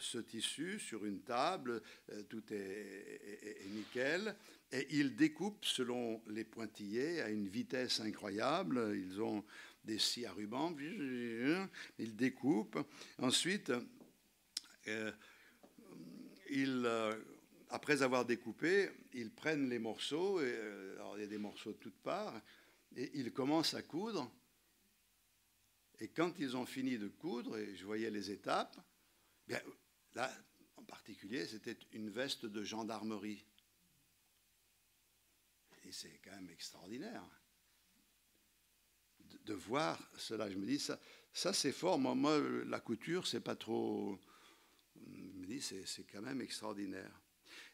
ce tissu, sur une table, tout est nickel, et ils découpent selon les pointillés à une vitesse incroyable. Ils ont des scies à ruban, ils découpent. Ensuite... après avoir découpé, ils prennent les morceaux, alors il y a des morceaux de toutes parts, et ils commencent à coudre. Et quand ils ont fini de coudre, et je voyais les étapes, bien, là, en particulier, c'était une veste de gendarmerie. Et c'est quand même extraordinaire de voir cela. Je me dis, ça c'est fort. Moi, la couture, c'est pas trop... Je me dis, c'est quand même extraordinaire.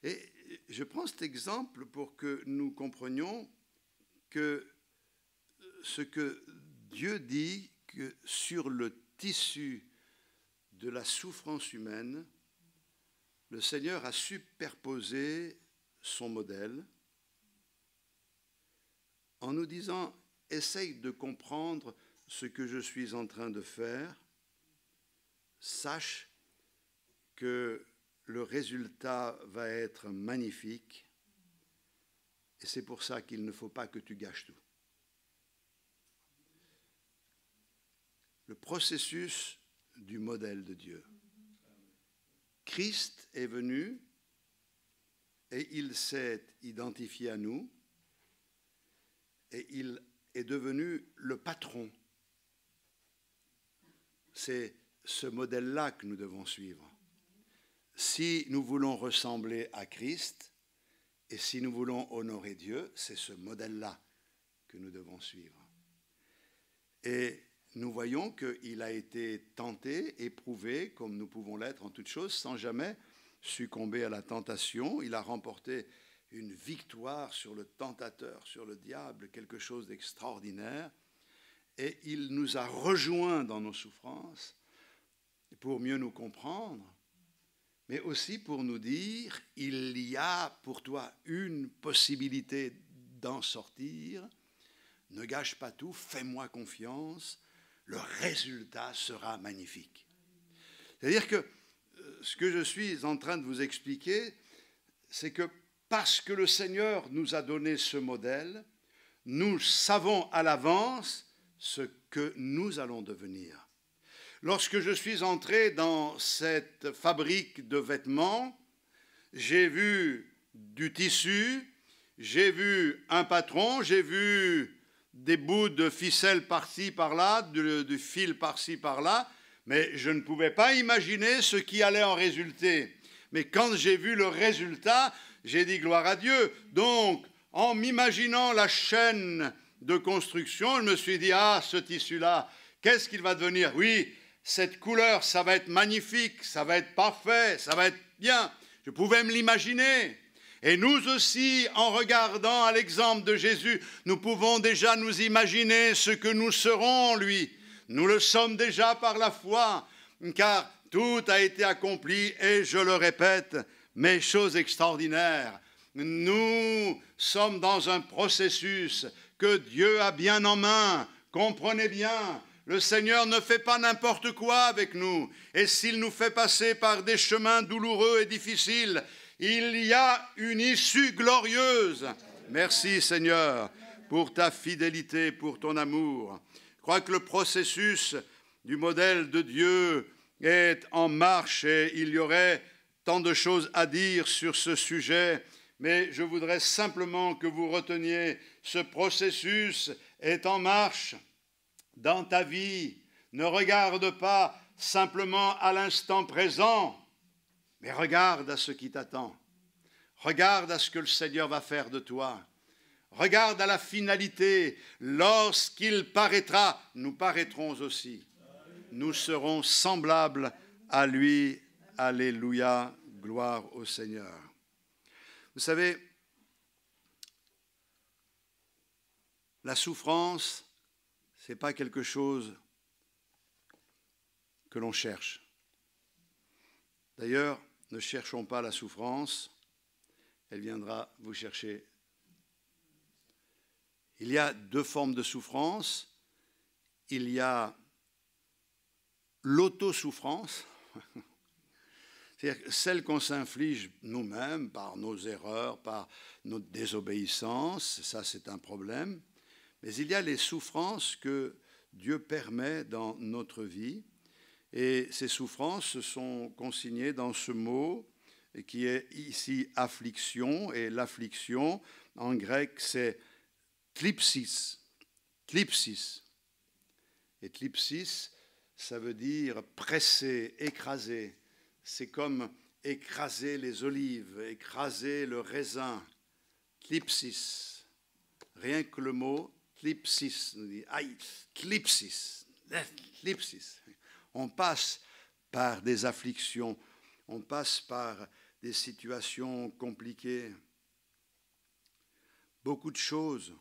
Et je prends cet exemple pour que nous comprenions que ce que Dieu dit, que sur le tissu de la souffrance humaine, le Seigneur a superposé son modèle en nous disant, essaye de comprendre ce que je suis en train de faire, sache que le résultat va être magnifique, et c'est pour ça qu'il ne faut pas que tu gâches tout. Le processus du modèle de Dieu. Christ est venu et il s'est identifié à nous et il est devenu le patron. C'est ce modèle-là que nous devons suivre. Si nous voulons ressembler à Christ et si nous voulons honorer Dieu, c'est ce modèle-là que nous devons suivre. Et nous voyons qu'il a été tenté, éprouvé, comme nous pouvons l'être en toutes choses, sans jamais succomber à la tentation. Il a remporté une victoire sur le tentateur, sur le diable, quelque chose d'extraordinaire. Et il nous a rejoints dans nos souffrances pour mieux nous comprendre, mais aussi pour nous dire, il y a pour toi une possibilité d'en sortir. Ne gâche pas tout, fais-moi confiance, le résultat sera magnifique. C'est-à-dire que ce que je suis en train de vous expliquer, c'est que parce que le Seigneur nous a donné ce modèle, nous savons à l'avance ce que nous allons devenir. Lorsque je suis entré dans cette fabrique de vêtements, j'ai vu du tissu, j'ai vu un patron, j'ai vu des bouts de ficelle par-ci, par-là, du fil par-ci, par-là, mais je ne pouvais pas imaginer ce qui allait en résulter. Mais quand j'ai vu le résultat, j'ai dit gloire à Dieu. Donc, en m'imaginant la chaîne de construction, je me suis dit, ah, ce tissu-là, qu'est-ce qu'il va devenir? Oui, cette couleur, ça va être magnifique, ça va être parfait, ça va être bien. Je pouvais me l'imaginer. Et nous aussi, en regardant à l'exemple de Jésus, nous pouvons déjà nous imaginer ce que nous serons en lui. Nous le sommes déjà par la foi, car tout a été accompli, et je le répète, mais chose extraordinaire, nous sommes dans un processus que Dieu a bien en main. Comprenez bien, le Seigneur ne fait pas n'importe quoi avec nous. Et s'il nous fait passer par des chemins douloureux et difficiles, il y a une issue glorieuse. Merci Seigneur pour ta fidélité, pour ton amour. Je crois que le processus du modèle de Dieu est en marche et il y aurait tant de choses à dire sur ce sujet, mais je voudrais simplement que vous reteniez ce processus est en marche dans ta vie. Ne regarde pas simplement à l'instant présent, mais regarde à ce qui t'attend. Regarde à ce que le Seigneur va faire de toi. Regarde à la finalité. Lorsqu'il paraîtra, nous paraîtrons aussi. Nous serons semblables à lui. Alléluia, gloire au Seigneur. Vous savez, la souffrance, ce n'est pas quelque chose que l'on cherche. D'ailleurs, ne cherchons pas la souffrance, elle viendra vous chercher. Il y a deux formes de souffrance. Il y a l'autosouffrance, c'est-à-dire celle qu'on s'inflige nous-mêmes par nos erreurs, par notre désobéissance, ça c'est un problème. Mais il y a les souffrances que Dieu permet dans notre vie. Et ces souffrances sont consignées dans ce mot qui est ici affliction. Et l'affliction, en grec, c'est thlipsis. Thlipsis. Et thlipsis, ça veut dire presser, écraser. C'est comme écraser les olives, écraser le raisin. Thlipsis. Rien que le mot thlipsis nous dit, aïe, thlipsis, thlipsis. On passe par des afflictions, on passe par des situations compliquées. Beaucoup de choses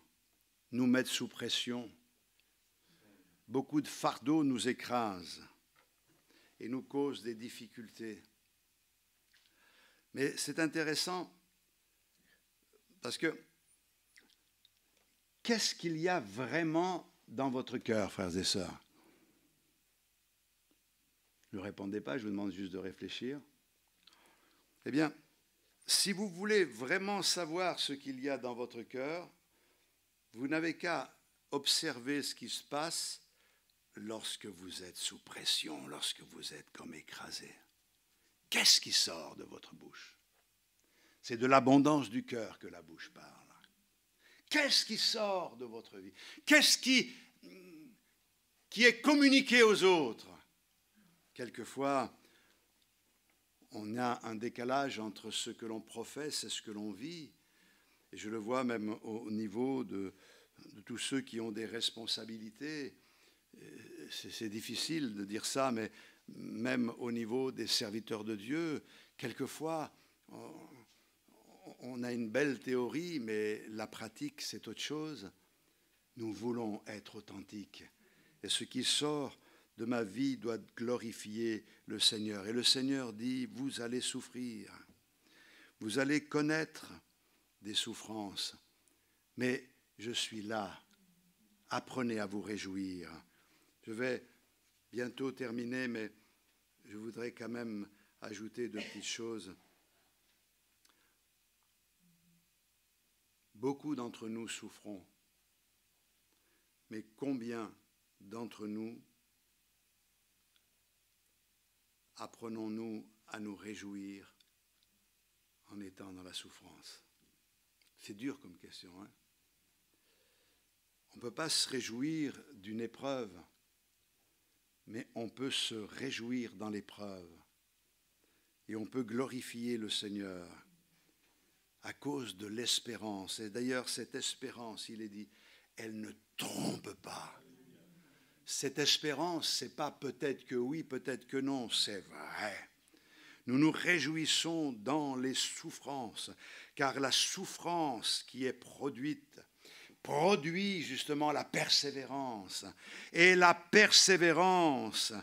nous mettent sous pression. Beaucoup de fardeaux nous écrasent et nous causent des difficultés. Mais c'est intéressant parce que qu'est-ce qu'il y a vraiment dans votre cœur, frères et sœurs? Ne répondez pas, je vous demande juste de réfléchir. Eh bien, si vous voulez vraiment savoir ce qu'il y a dans votre cœur, vous n'avez qu'à observer ce qui se passe lorsque vous êtes sous pression, lorsque vous êtes comme écrasé. Qu'est-ce qui sort de votre bouche? C'est de l'abondance du cœur que la bouche parle. Qu'est-ce qui sort de votre vie? Qu'est-ce qui est communiqué aux autres? Quelquefois, on a un décalage entre ce que l'on professe et ce que l'on vit. Et je le vois même au niveau de tous ceux qui ont des responsabilités. C'est difficile de dire ça, mais même au niveau des serviteurs de Dieu, quelquefois, on a une belle théorie, mais la pratique, c'est autre chose. Nous voulons être authentiques. Et ce qui sort de ma vie doit glorifier le Seigneur. Et le Seigneur dit, vous allez souffrir. Vous allez connaître des souffrances. Mais je suis là. Apprenez à vous réjouir. Je vais bientôt terminer, mais je voudrais quand même ajouter deux petites choses. Beaucoup d'entre nous souffrons, mais combien d'entre nous apprenons-nous à nous réjouir en étant dans la souffrance? C'est dur comme question, hein? On ne peut pas se réjouir d'une épreuve, mais on peut se réjouir dans l'épreuve. Et on peut glorifier le Seigneur à cause de l'espérance. Et d'ailleurs, cette espérance, il est dit, elle ne trompe pas. Cette espérance, ce n'est pas peut-être que oui, peut-être que non, c'est vrai. Nous nous réjouissons dans les souffrances, car la souffrance qui est produite produit justement la persévérance. Et la persévérance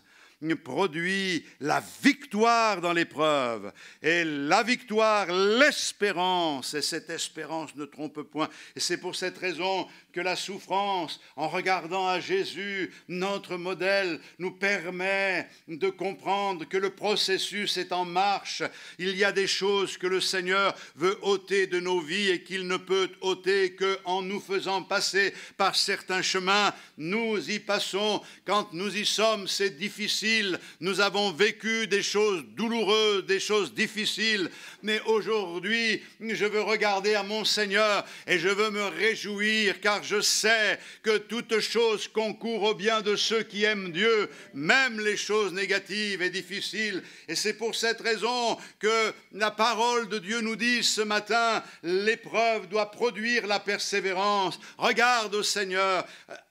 produit la victoire dans l'épreuve. Et la victoire, l'espérance. Et cette espérance ne trompe point. Et c'est pour cette raison que la souffrance, en regardant à Jésus, notre modèle, nous permet de comprendre que le processus est en marche. Il y a des choses que le Seigneur veut ôter de nos vies et qu'il ne peut ôter qu'en nous faisant passer par certains chemins. Nous y passons. Quand nous y sommes, c'est difficile. Nous avons vécu des choses douloureuses, des choses difficiles. Mais aujourd'hui, je veux regarder à mon Seigneur et je veux me réjouir car je sais que toute chose concourt au bien de ceux qui aiment Dieu, même les choses négatives et difficiles. Et c'est pour cette raison que la parole de Dieu nous dit ce matin, l'épreuve doit produire la persévérance. Regarde au Seigneur,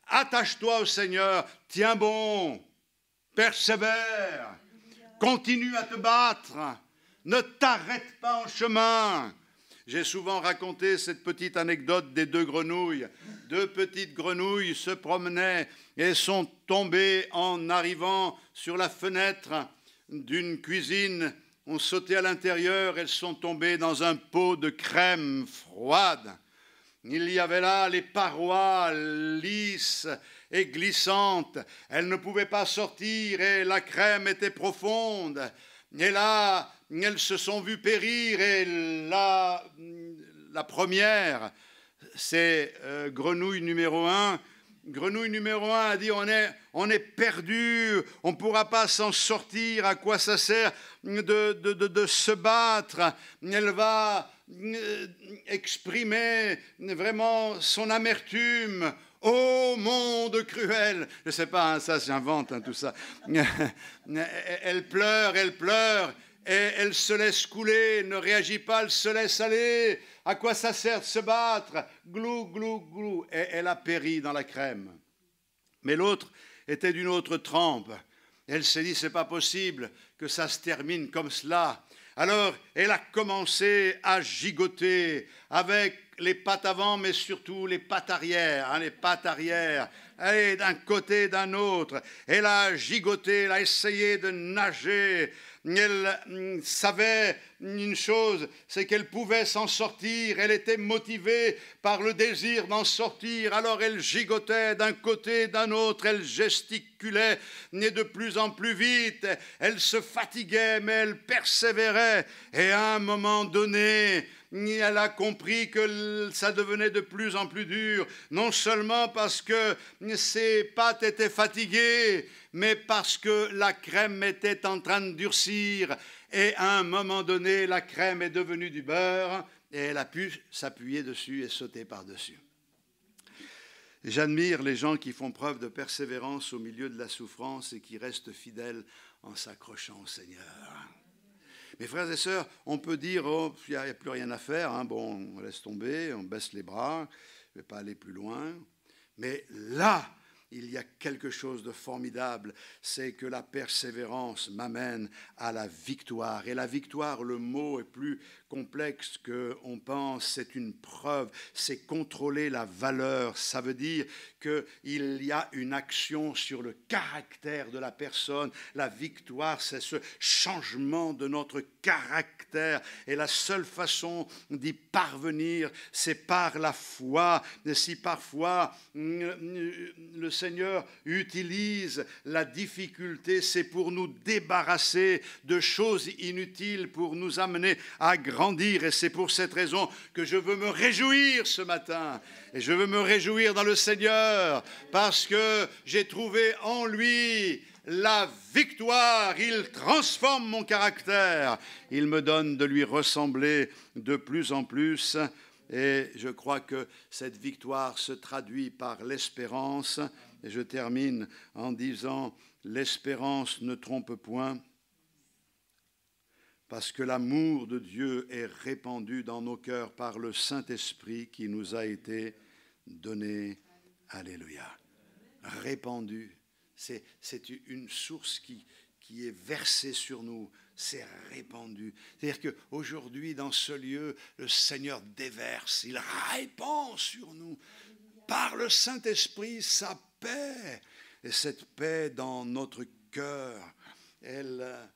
attache-toi au Seigneur, tiens bon, persévère, continue à te battre, ne t'arrête pas en chemin. J'ai souvent raconté cette petite anecdote des deux grenouilles. Deux petites grenouilles se promenaient et sont tombées en arrivant sur la fenêtre d'une cuisine. Ont sauté à l'intérieur, elles sont tombées dans un pot de crème froide. Il y avait là les parois lisses et glissantes. Elles ne pouvaient pas sortir et la crème était profonde. Et là, elles se sont vues périr et la première, c'est grenouille numéro 1. Grenouille numéro 1 a dit on est perdu, on ne pourra pas s'en sortir, à quoi ça sert de se battre. Elle va exprimer vraiment son amertume. Ô monde cruel, je ne sais pas, hein, ça j'invente tout ça. Elle pleure, et elle se laisse couler, ne réagit pas, elle se laisse aller. À quoi ça sert de se battre? Glou, glou, glou. Et elle a péri dans la crème. Mais l'autre était d'une autre trempe. Elle s'est dit, c'est pas possible que ça se termine comme cela. Alors, elle a commencé à gigoter avec les pattes avant, mais surtout les pattes arrière, les pattes arrière, et d'un côté, d'un autre. Elle a gigoté, elle a essayé de nager. Elle savait une chose, c'est qu'elle pouvait s'en sortir. Elle était motivée par le désir d'en sortir. Alors elle gigotait d'un côté, d'un autre. Elle gesticulait, et de plus en plus vite. Elle se fatiguait, mais elle persévérait. Et à un moment donné, elle a compris que ça devenait de plus en plus dur, non seulement parce que ses pattes étaient fatiguées, mais parce que la crème était en train de durcir. Et à un moment donné, la crème est devenue du beurre et elle a pu s'appuyer dessus et sauter par-dessus. J'admire les gens qui font preuve de persévérance au milieu de la souffrance et qui restent fidèles en s'accrochant au Seigneur. Mes frères et sœurs, on peut dire, oh, il n'y a plus rien à faire, hein, bon, on laisse tomber, on baisse les bras, je ne vais pas aller plus loin. Mais là, il y a quelque chose de formidable, c'est que la persévérance m'amène à la victoire. Et la victoire, le mot est plus complexe qu'on pense, c'est une preuve, c'est contrôler la valeur. Ça veut dire qu'il y a une action sur le caractère de la personne. La victoire, c'est ce changement de notre caractère. Et la seule façon d'y parvenir, c'est par la foi. Et si parfois le Seigneur utilise la difficulté, c'est pour nous débarrasser de choses inutiles, pour nous amener à grandir. Et c'est pour cette raison que je veux me réjouir ce matin. Et je veux me réjouir dans le Seigneur, parce que j'ai trouvé en lui la victoire. Il transforme mon caractère. Il me donne de lui ressembler de plus en plus. Et je crois que cette victoire se traduit par l'espérance. Et je termine en disant, l'espérance ne trompe point, parce que l'amour de Dieu est répandu dans nos cœurs par le Saint-Esprit qui nous a été donné. Alléluia. Répandu. C'est une source qui est versée sur nous. C'est répandu. C'est-à-dire qu'aujourd'hui, dans ce lieu, le Seigneur déverse, il répand sur nous, par le Saint-Esprit, sa paix. Et cette paix dans notre cœur, elle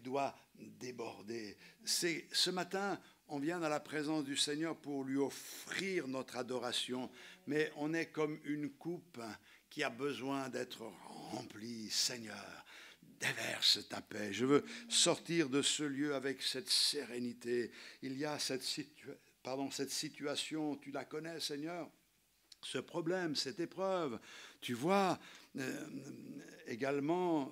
doit déborder. Ce matin, on vient dans la présence du Seigneur pour lui offrir notre adoration, mais on est comme une coupe qui a besoin d'être remplie. Seigneur, déverse ta paix. Je veux sortir de ce lieu avec cette sérénité. Il y a cette situation, tu la connais, Seigneur, ce problème, cette épreuve. Tu vois également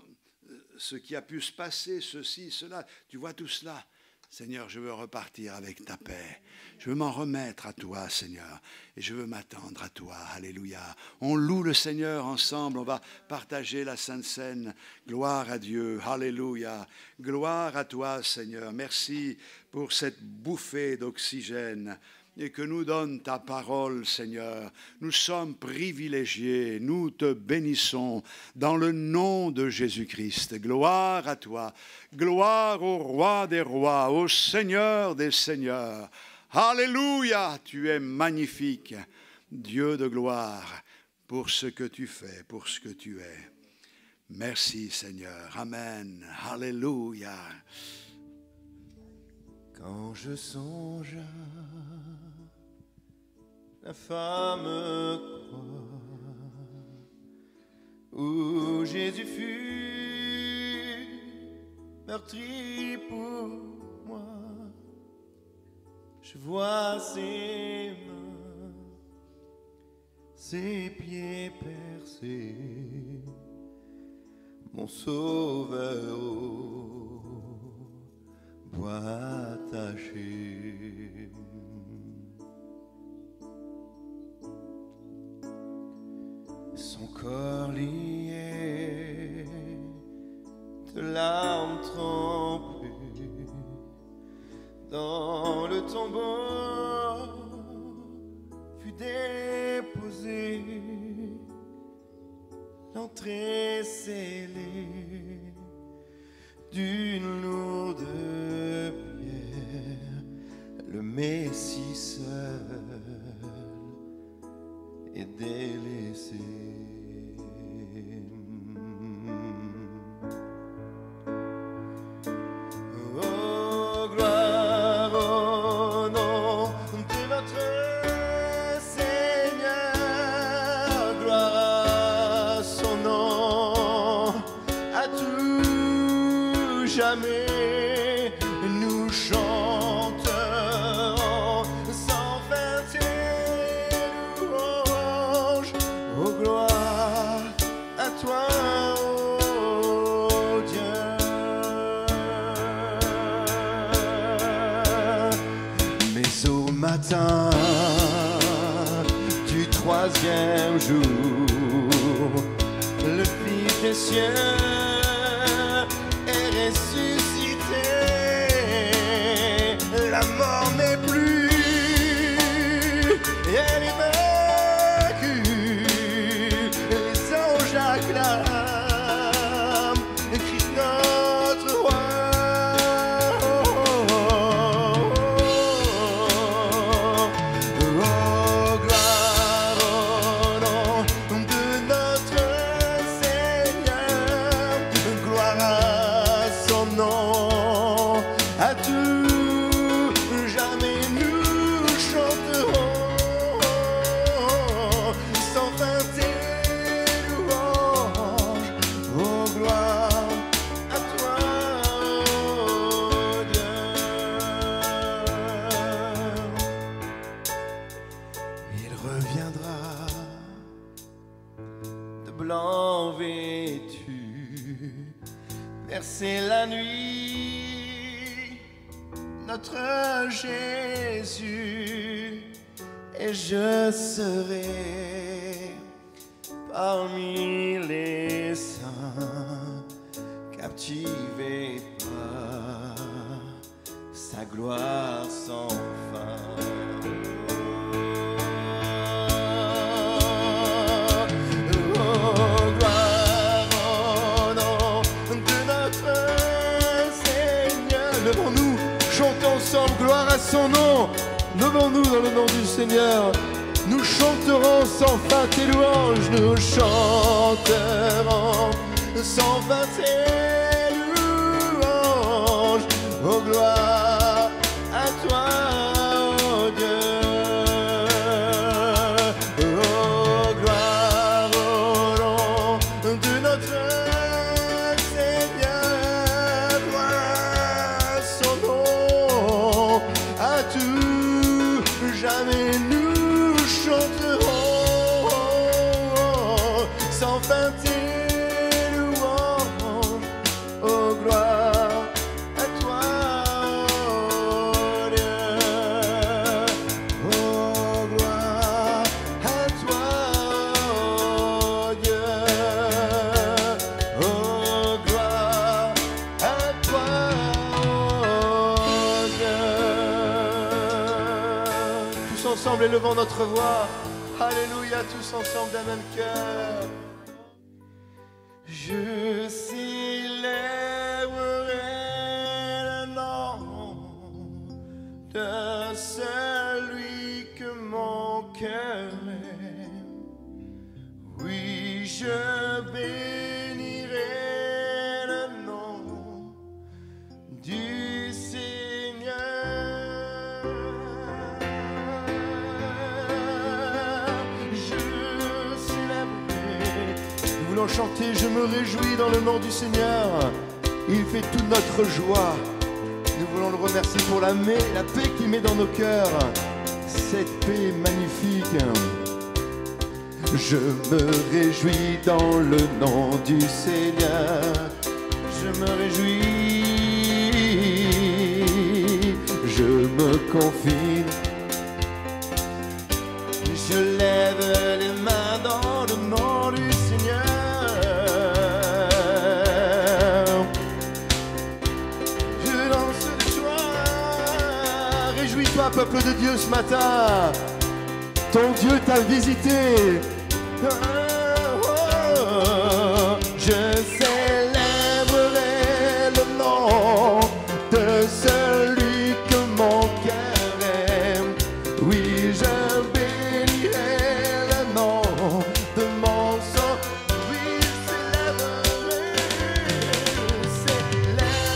ce qui a pu se passer, ceci, cela. Tu vois tout cela. Seigneur, je veux repartir avec ta paix. Je veux m'en remettre à toi, Seigneur. Et je veux m'attendre à toi. Alléluia. On loue le Seigneur ensemble. On va partager la Sainte Seine. Gloire à Dieu. Alléluia. Gloire à toi, Seigneur. Merci pour cette bouffée d'oxygène et que nous donne ta parole, Seigneur. Nous sommes privilégiés, nous te bénissons dans le nom de Jésus-Christ. Gloire à toi, gloire au roi des rois, au Seigneur des seigneurs. Alléluia, tu es magnifique, Dieu de gloire, pour ce que tu fais, pour ce que tu es. Merci, Seigneur. Amen. Alléluia. Quand je songe la fameuse croix où Jésus fut meurtri pour moi, je vois ses mains, ses pieds percés, mon sauveur au bois attaché. Son corps lié de larmes trempées dans le tombeau fut déposé, l'entrée scellée d'une lourde pierre, le Messie seul est délaissé. Oh, gloire au nom de notre Seigneur, gloire à son nom, à tout jamais nous chanterons sans fin tes louanges. Oh, gloire à toi, oh Dieu. Mais au matin du troisième jour, le Fils des cieux est ressuscité. La mort n'est plus, elle est vaincue. Les anges acclament Christ notre roi. Oh, gloire au nom de notre Seigneur, gloire à son nom, à tout jamais nous chanterons sans fin tes louanges. Oh, gloire à toi, oh Dieu. Il reviendra de blanc vêtu, percer la nuit, notre Jésus, et je serai parmi les saints, captivé par sa gloire sans fin. Levons-nous, chantons ensemble, gloire à son nom. Levons-nous dans le nom du Seigneur. Nous chanterons sans fin tes louanges. Nous chanterons sans fin tes louanges. Oh, gloire à toi, oh Dieu. Oh, gloire au nom de notre jamais nous chanterons sans fin tes louanges. Oh, gloire à toi, oh Dieu. Oh, gloire à toi, oh Dieu. Oh, gloire à toi, oh Dieu. Ensemble, élevons notre voix. Alléluia, tous ensemble d'un même cœur. Je célébrerai le nom de celui que mon cœur aime. Oui, je bénirai le nom du chanter, je me réjouis dans le nom du Seigneur. Il fait toute notre joie. Nous voulons le remercier pour la paix qu'il met dans nos cœurs. Cette paix magnifique. Je me réjouis dans le nom du Seigneur. Je me réjouis. Je me confie. Je lève les mains dans le nom du Seigneur. Réjouis-toi, peuple de Dieu, ce matin. Ton Dieu t'a visité. Je célébrerai le nom de celui que mon cœur aime. Oui, je bénirai le nom de mon sang. Oui, je célébrerai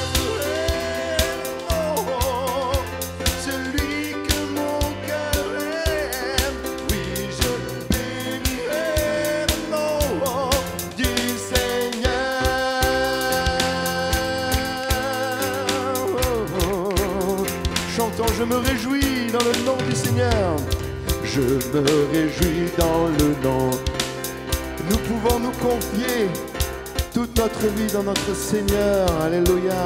celui que mon cœur aime. Oui, je bénirai le nom du Seigneur. Chantons, je me réjouis dans le nom du Seigneur. Je me réjouis dans le nom. Nous pouvons nous confier toute notre vie dans notre Seigneur. Alléluia.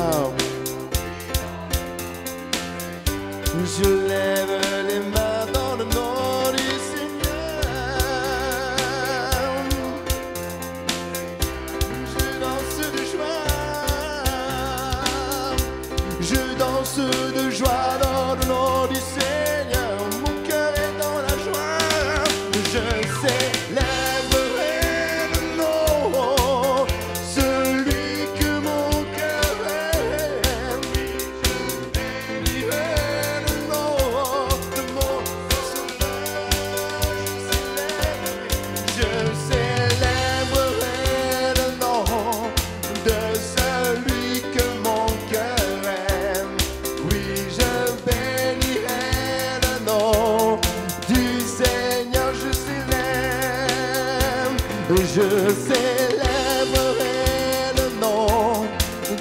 Je lève les mains dans le nom du Seigneur. Je danse de joie. Je danse de joie dans le nom du Seigneur. Mon cœur est dans la joie. Je célébrerai le nom, celui que mon cœur aime. Je bénirai le nom de mon sauveur. Je célébrerai le nom de celui que mon cœur aime. Oui, je bénirai le nom du Seigneur. Je célébrerai le nom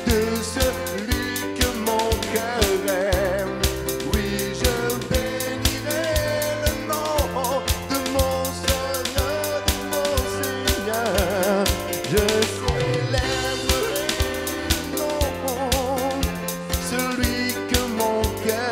de celui que mon cœur aime. Oui, je bénirai le nom de mon Seigneur, de mon Seigneur. Je célébrerai le nom, celui que mon cœur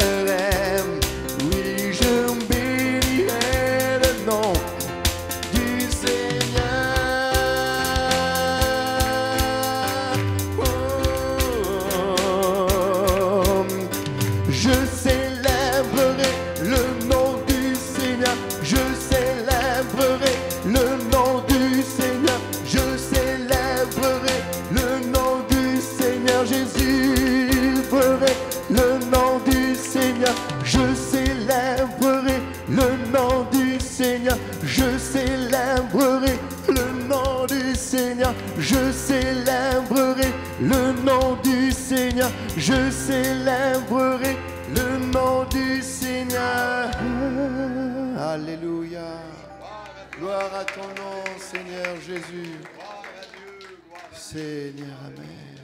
le nom du Seigneur, je célébrerai le nom du Seigneur, je célébrerai le nom du Seigneur, je célébrerai le nom du Seigneur. Alléluia. Gloire à ton nom, Seigneur Jésus. Seigneur, amen.